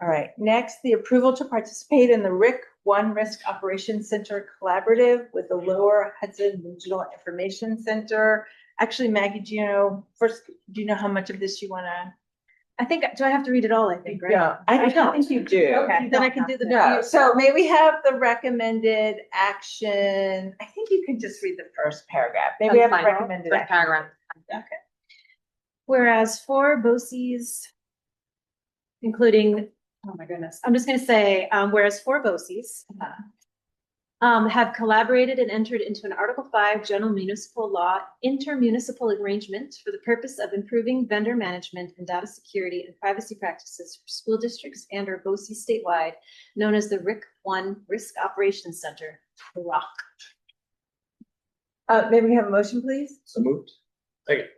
All right, next, the approval to participate in the RIC One Risk Operations Center Collaborative with the Lower Hudson Regional Information Center. Actually, Maggie, do you know how much of this you want to?
I think, do I have to read it all, I think, right?
Yeah, I don't think you do.
Okay, then I can do the.
No, so may we have the recommended action? I think you can just read the first paragraph. Maybe we have
That's
the
fine.
recommended
First
action.
paragraph.
Okay.
Whereas for BOCES, including, oh my goodness, I'm just gonna say, whereas four BOCES have collaborated and entered into an Article 5 General Municipal Law intermunicipal arrangement for the purpose of improving vendor management and data security and privacy practices for school districts and or BOCES statewide, known as the RIC 1 Risk Operations Center, ROC.
May we have a motion, please?
So moved.
Second.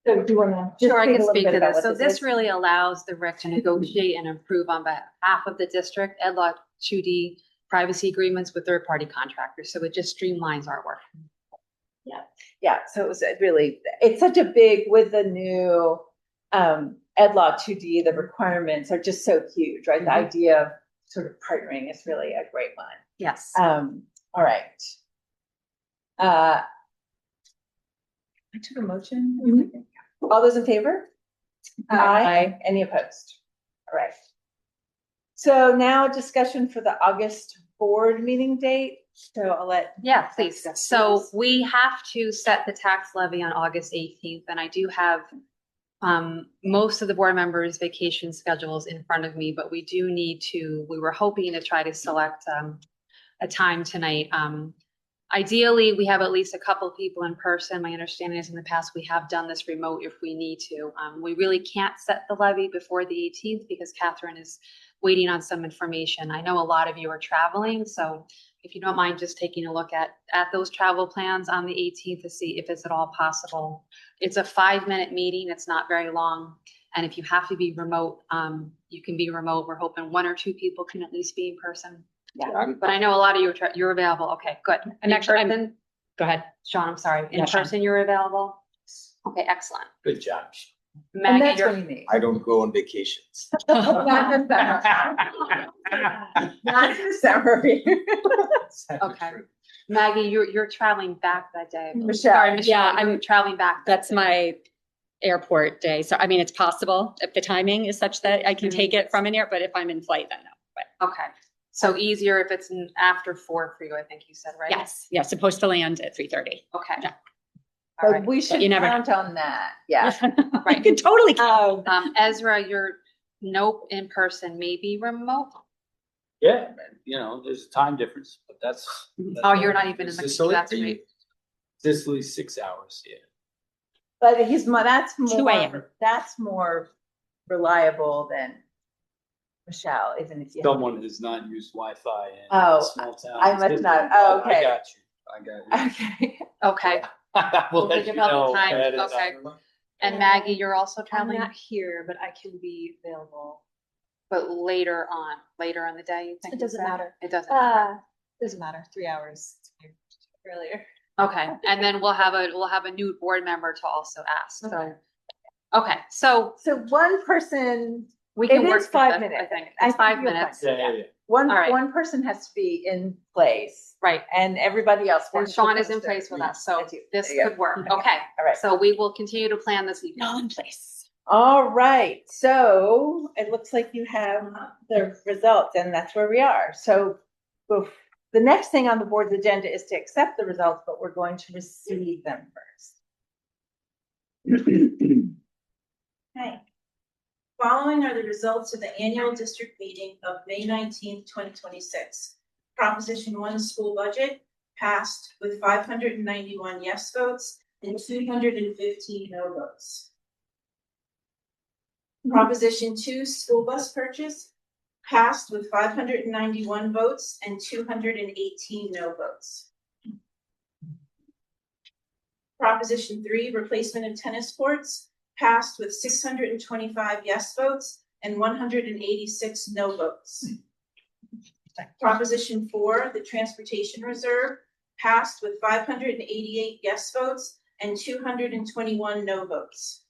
So do you want to?
Sure, I can speak to this. So this really allows the RIC to negotiate and improve on behalf of the district Ed Law 2D privacy agreements with third-party contractors. So it just streamlines our work.
Yeah, so it was it's such a big, with the new Ed Law 2D, the requirements are just so huge, right? The idea of sort of partnering is really a great one.
Yes.
All right. I took a motion. All those in favor? Aye. Any opposed? All right. So now discussion for the August board meeting date. So I'll let.
Yeah, please. So we have to set the tax levy on August 18th, and I do have most of the board members' vacation schedules in front of me, but we were hoping to try to select a time tonight. Ideally, we have at least a couple of people in person. My understanding is in the past, we have done this remote if we need to. We really can't set the levy before the 18th because Catherine is waiting on some information. I know a lot of you are traveling, so if you don't mind just taking a look at those travel plans on the 18th to see if it's at all possible. It's a 5-minute meeting. It's not very long. And if you have to be remote, you can be remote. We're hoping 1 or 2 people can at least be in person.
Yeah.
But I know a lot of you you're available. Okay, good.
And actually, go ahead.
Sean, I'm sorry. In
Yeah, Sean.
person, you're available? Okay, excellent.
Good job.
And
Maggie,
that's
you're,
what you need.
I don't go on vacations.
Not in December. Not in December.
okay. Maggie, you're traveling back that day.
Michelle.
Sorry, Michelle,
Yeah,
I'm traveling back.
That's my airport day. So, I mean, it's possible if the timing is such that I can take it from an air, but if I'm in flight, then no. But
Okay. So easier if it's after 4 for you, I think you said, right?
yes, yeah, supposed to land at 3:30.
Okay.
Yeah.
All
But
right.
we should
you never
count on that. Yeah.
You can totally count.
Ezra, you're nope in person, maybe remote.
Yeah, there's a time difference, but that's.
Oh, you're not even in the
Sicily?
that's great.
Sicily, 6 hours, yeah.
But that's
2 a.m.
more, that's more reliable than Michelle, even if you.
Someone has not used Wi-Fi in
Oh,
a small town.
I must not. Oh, okay.
I got you.
Okay.
Okay,
We'll
We'll
let
think
you
about the
know
time.
ahead of
Okay.
time.
and Maggie, you're also
I'm
traveling,
not here, but I can be available.
but later in the day, you think?
It doesn't matter.
It doesn't matter.
Doesn't matter, 3 hours earlier.
Okay, and then we'll have a new board member to also ask, so. Okay, so
So one person,
we can
it
work
is
with
5
it,
minutes.
I think.
I
It's
think
5
you're
minutes.
fine.
Yeah.
One
All right.
person has to be in place
Right,
and everybody else.
and
wants to
Sean is in
post it.
place with us, so
That's you.
this
There you go.
could work.
Okay.
Okay,
All right.
so we will continue to plan this evening.
All in place.
All right, so it looks like you have the results and that's where we are. So the next thing on the board's agenda is to accept the results, but we're going to receive them first.
Okay. Following are the results of the annual district meeting of May 19th, 2026. Proposition 1 school budget passed with 591 yes votes and 215 no votes. Proposition 2 school bus purchase passed with 591 votes and 218 no votes. Proposition 3 replacement of tennis courts passed with 625 yes votes and 186 no votes. Proposition 4, the transportation reserve, passed with 588 yes votes and 221 no votes.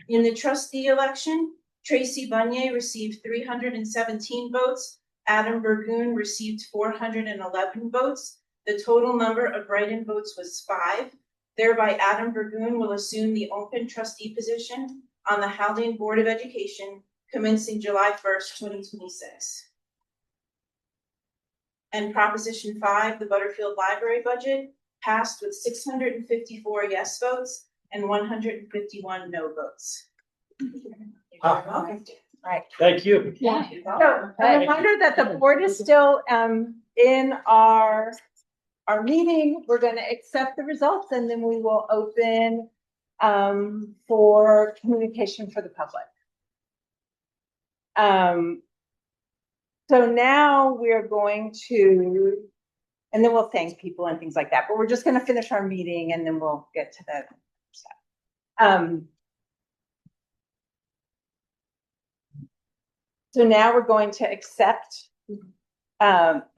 In the trustee election, Tracy Bunyé received 317 votes, Adam Burgoon received 411 votes. The total number of write-in votes was 5. Thereby, Adam Burgoon will assume the open trustee position on the Haldane Board of Education commencing July 1st, 2026. And Proposition 5, the Butterfield Library budget, passed with 654 yes votes and 151 no votes.
Ah.
All right.
Thank you.
Yeah. So a reminder that the board is still in our meeting. We're going to accept the results and then we will open for communication for the public. So now we're going to, and then we'll thank people and things like that, but we're just going to finish our meeting and then we'll get to that stuff. So now we're going to accept accept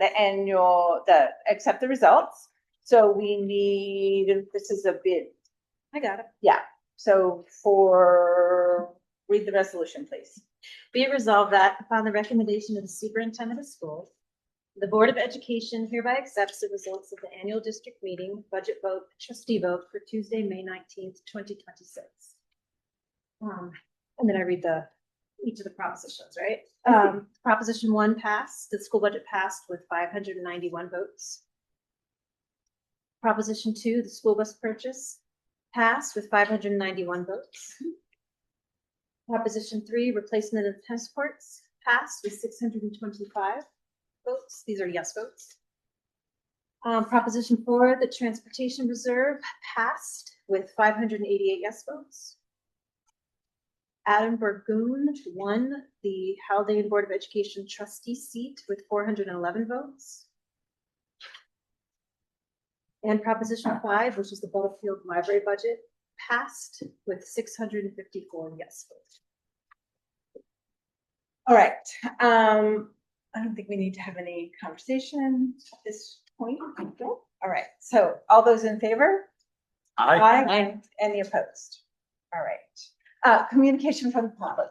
the results. So we need, this is a bit.
I got it.
Yeah. So read the resolution, please.
Be it resolved that upon the recommendation of the superintendent of schools, the Board of Education hereby accepts the results of the annual district meeting budget vote, trustee vote for Tuesday, May 19th, 2026. And then I read each of the propositions, right? Proposition 1 passed, the school budget passed with 591 votes. Proposition 2, the school bus purchase passed with 591 votes. Proposition 3, replacement of tennis courts, passed with 625 votes. These are yes votes. Proposition 4, the transportation reserve, passed with 588 yes votes. Adam Burgoon won the Haldane Board of Education trustee seat with 411 votes. And Proposition 5, which is the Butterfield Library budget, passed with 654 yes votes.
All right. I don't think we need to have any conversation at this point. All right. So all those in favor? Aye. Any opposed? All right. Communication from the public.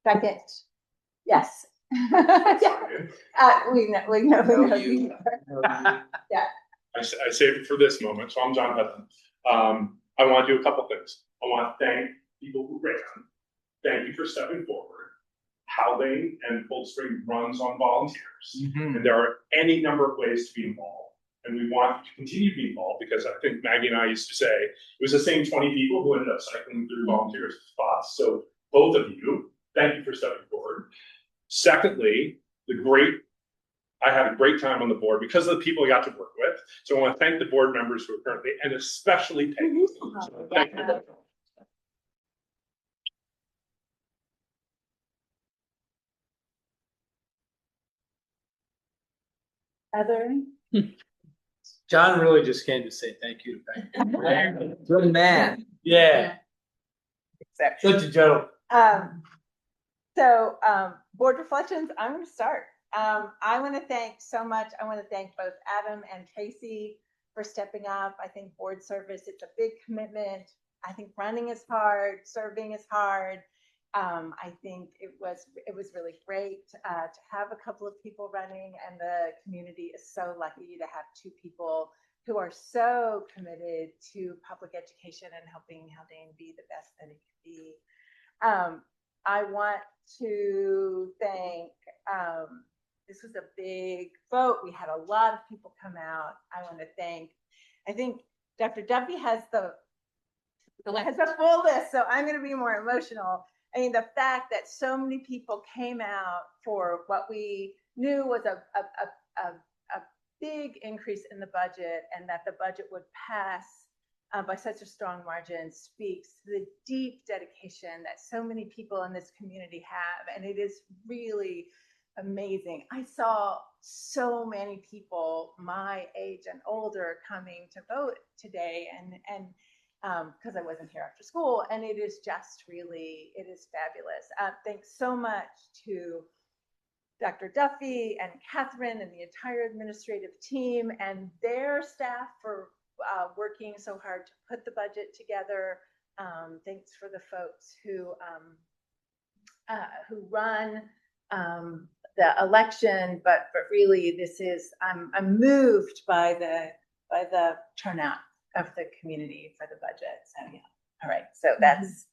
Second. Yes. Yeah. We know you. Yeah.
I saved it for this moment, so I'm John Hudson. I want to do a couple things. I want to thank people who ran. Thank you for stepping forward. Haldane and Cold Spring runs on volunteers, and there are any number of ways to be involved. And we want to continue to be involved because I think Maggie and I used to say it was the same 20 people who ended up cycling through volunteers spots. So both of you, thank you for stepping forward. Secondly, the great I had a great time on the board because of the people I got to work with. So I want to thank the board members who are currently, and especially Peggy. So thank you.
Other?
John really just came to say thank you to Peggy.
Good man.
Yeah,
Exception.
such a gentleman.
Board reflections, I'm gonna start. I wanna thank so much, I wanna thank both Adam and Tracy for stepping up. I think board service, it's a big commitment. I think running is hard, serving is hard. I think it was really great to have a couple of people running, and the community is so lucky to have two people who are so committed to public education and helping Haldane be the best that it can be. I want to thank, this was a big vote. We had a lot of people come out. I want to thank, I think Dr. Duffy has the full list, so I'm going to be more emotional. I mean, the fact that so many people came out for what we knew was a big increase in the budget, and that the budget would pass by such a strong margin speaks to the deep dedication that so many people in this community have. And it is really amazing. I saw so many people my age and older coming to vote today, and because I wasn't here after school, and it is just really, it is fabulous. Thanks so much to Dr. Duffy and Catherine and the entire administrative team and their staff for working so hard to put the budget together. Thanks for the folks who run the election, but really this is, I'm moved by the turnout of the community for the budget. So yeah, all right. So that's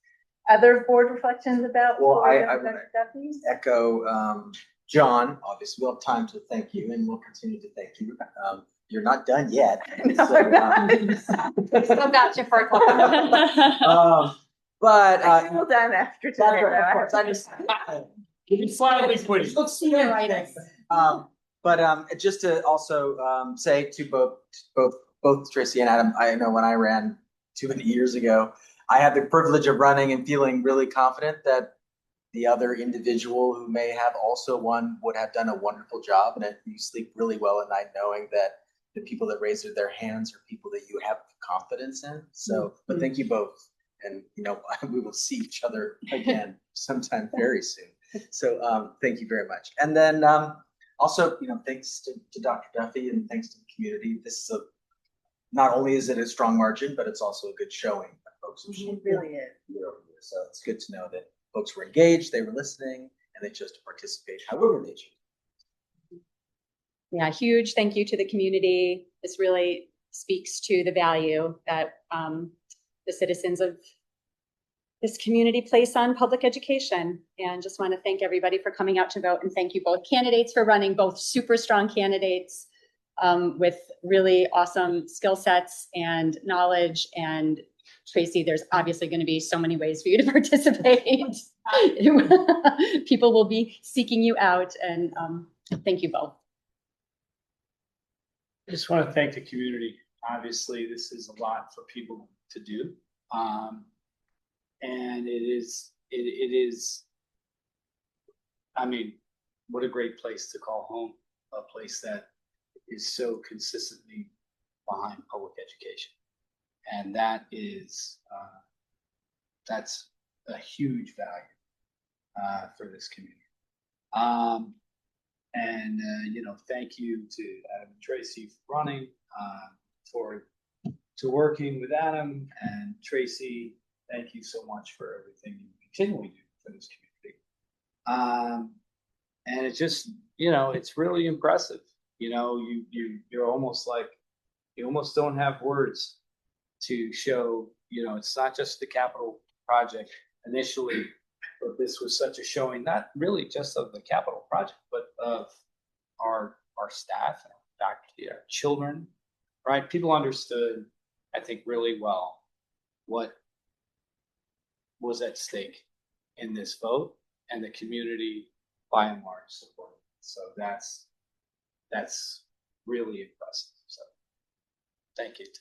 other board reflections about.
Well, I
Dr. Duffy's?
Echo John. Obviously, we'll have time to thank you, and we'll continue to thank you. You're not done yet.
No,
So,
Still got you for a couple.
but
I feel done after today.
of course, I just
Finally quitting.
But just to also say to both Tracy and Adam, I know when I ran too many years ago, I had the privilege of running and feeling really confident that the other individual who may have also won would have done a wonderful job. And you sleep really well at night knowing that the people that raised their hands are people that you have confidence in. So, but thank you both. And, we will see each other again sometime very soon. So thank you very much. And then also, thanks to Dr. Duffy and thanks to the community. This is not only is it a strong margin, but it's also a good showing that folks.
It really is.
So it's good to know that folks were engaged, they were listening, and they chose to participate however they chose.
Yeah, huge thank you to the community. This really speaks to the value that the citizens of this community place on public education. And just want to thank everybody for coming out to vote, and thank you both candidates for running, both super strong candidates with really awesome skill sets and knowledge. And Tracy, there's obviously going to be so many ways for you to participate. People will be seeking you out, and thank you both.
I just want to thank the community. Obviously, this is a lot for people to do. And it is, I mean, what a great place to call home, a place that is so consistently behind public education. And that is, that's a huge value for this community. Thank you to Adam and Tracy for running, to working with Adam and Tracy. Thank you so much for everything you continually do for this community. And it's just, it's really impressive. You're almost like, you almost don't have words to show, it's not just the capital project initially, but this was such a showing, not really just of the capital project, but of our staff, our faculty, our children, right? People understood, I think, really well what was at stake in this vote, and the community by and large supported. So that's that's really impressive. So thank you to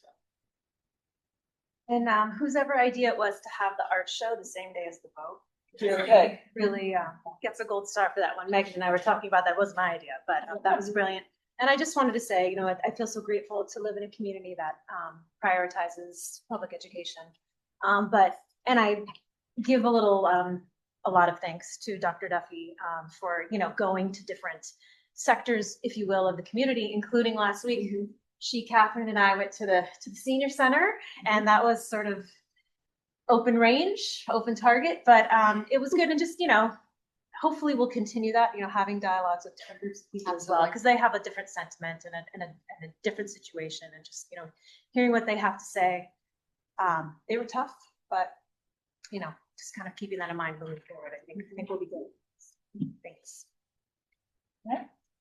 them.
And whose ever idea it was to have the art show the same day as the vote.
Really good.
Really gets a gold star for that one. Megan and I were talking about that. It wasn't my idea, but that was brilliant. And I just wanted to say, you know, I feel so grateful to live in a community that prioritizes public education. And I give a lot of thanks to Dr. Duffy for, you know, going to different sectors, if you will, of the community, including last week. Catherine and I went to the senior center, and that was sort of open range, open target, but it was good. And just, you know, hopefully we'll continue that, you know, having dialogues with different groups of people as well, because they have a different sentiment and a different situation, and just, you know, hearing what they have to say. They were tough, but, you know, just kind of keeping that in mind moving forward. I think we'll be good. Thanks.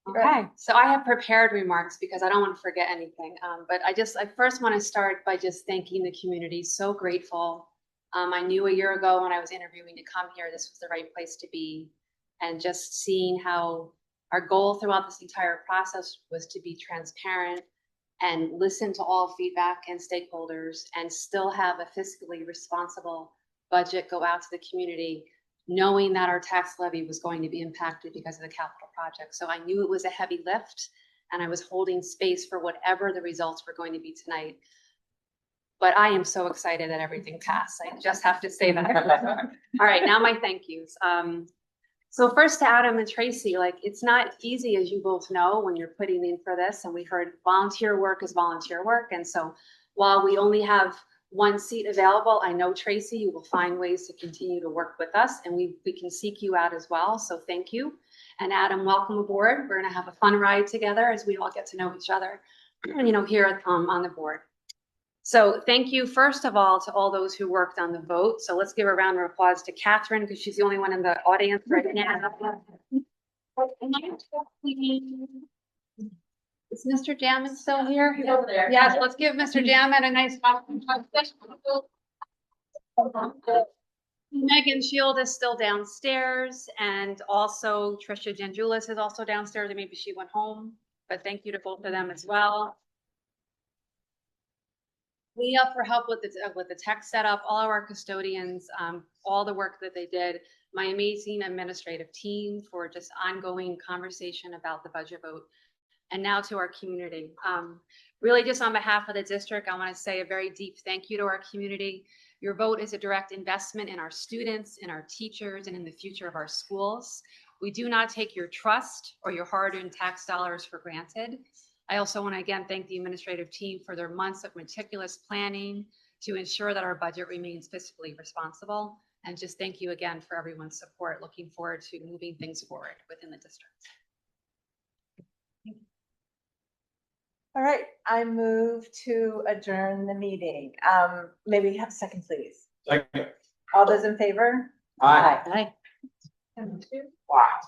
Okay, so I have prepared remarks because I don't want to forget anything. But I first want to start by just thanking the community. So grateful. I knew a year ago when I was interviewing to come here, this was the right place to be. And just seeing how our goal throughout this entire process was to be transparent and listen to all feedback and stakeholders, and still have a fiscally responsible budget go out to the community, knowing that our tax levy was going to be impacted because of the capital project. So I knew it was a heavy lift, and I was holding space for whatever the results were going to be tonight. But I am so excited that everything passed. I just have to say that. All right, now my thank yous. So first to Adam and Tracy, like, it's not easy, as you both know, when you're putting in for this, and we heard volunteer work is volunteer work. And so while we only have one seat available, I know, Tracy, you will find ways to continue to work with us, and we can seek you out as well. So thank you. And Adam, welcome aboard. We're gonna have a fun ride together as we all get to know each other, you know, here on the board. So thank you, first of all, to all those who worked on the vote. So let's give a round of applause to Catherine, because she's the only one in the audience right now. Is Mr. Jamin still here?
He's over there.
Yes, let's give Mr. Jamin a nice round. Megan Shield is still downstairs, and also Trisha Janjulis is also downstairs, and maybe she went home, but thank you to both of them as well. Leah for help with the tech setup, all of our custodians, all the work that they did, my amazing administrative team for just ongoing conversation about the budget vote, and now to our community. Really just on behalf of the district, I want to say a very deep thank you to our community. Your vote is a direct investment in our students, in our teachers, and in the future of our schools. We do not take your trust or your hard-earned tax dollars for granted. I also want to again thank the administrative team for their months of meticulous planning to ensure that our budget remains fiscally responsible. And just thank you again for everyone's support. Looking forward to moving things forward within the district.
All right, I move to adjourn the meeting. Maybe have a second, please.
Second.
All those in favor?
Aye.
Hi.
Aye.
Wow.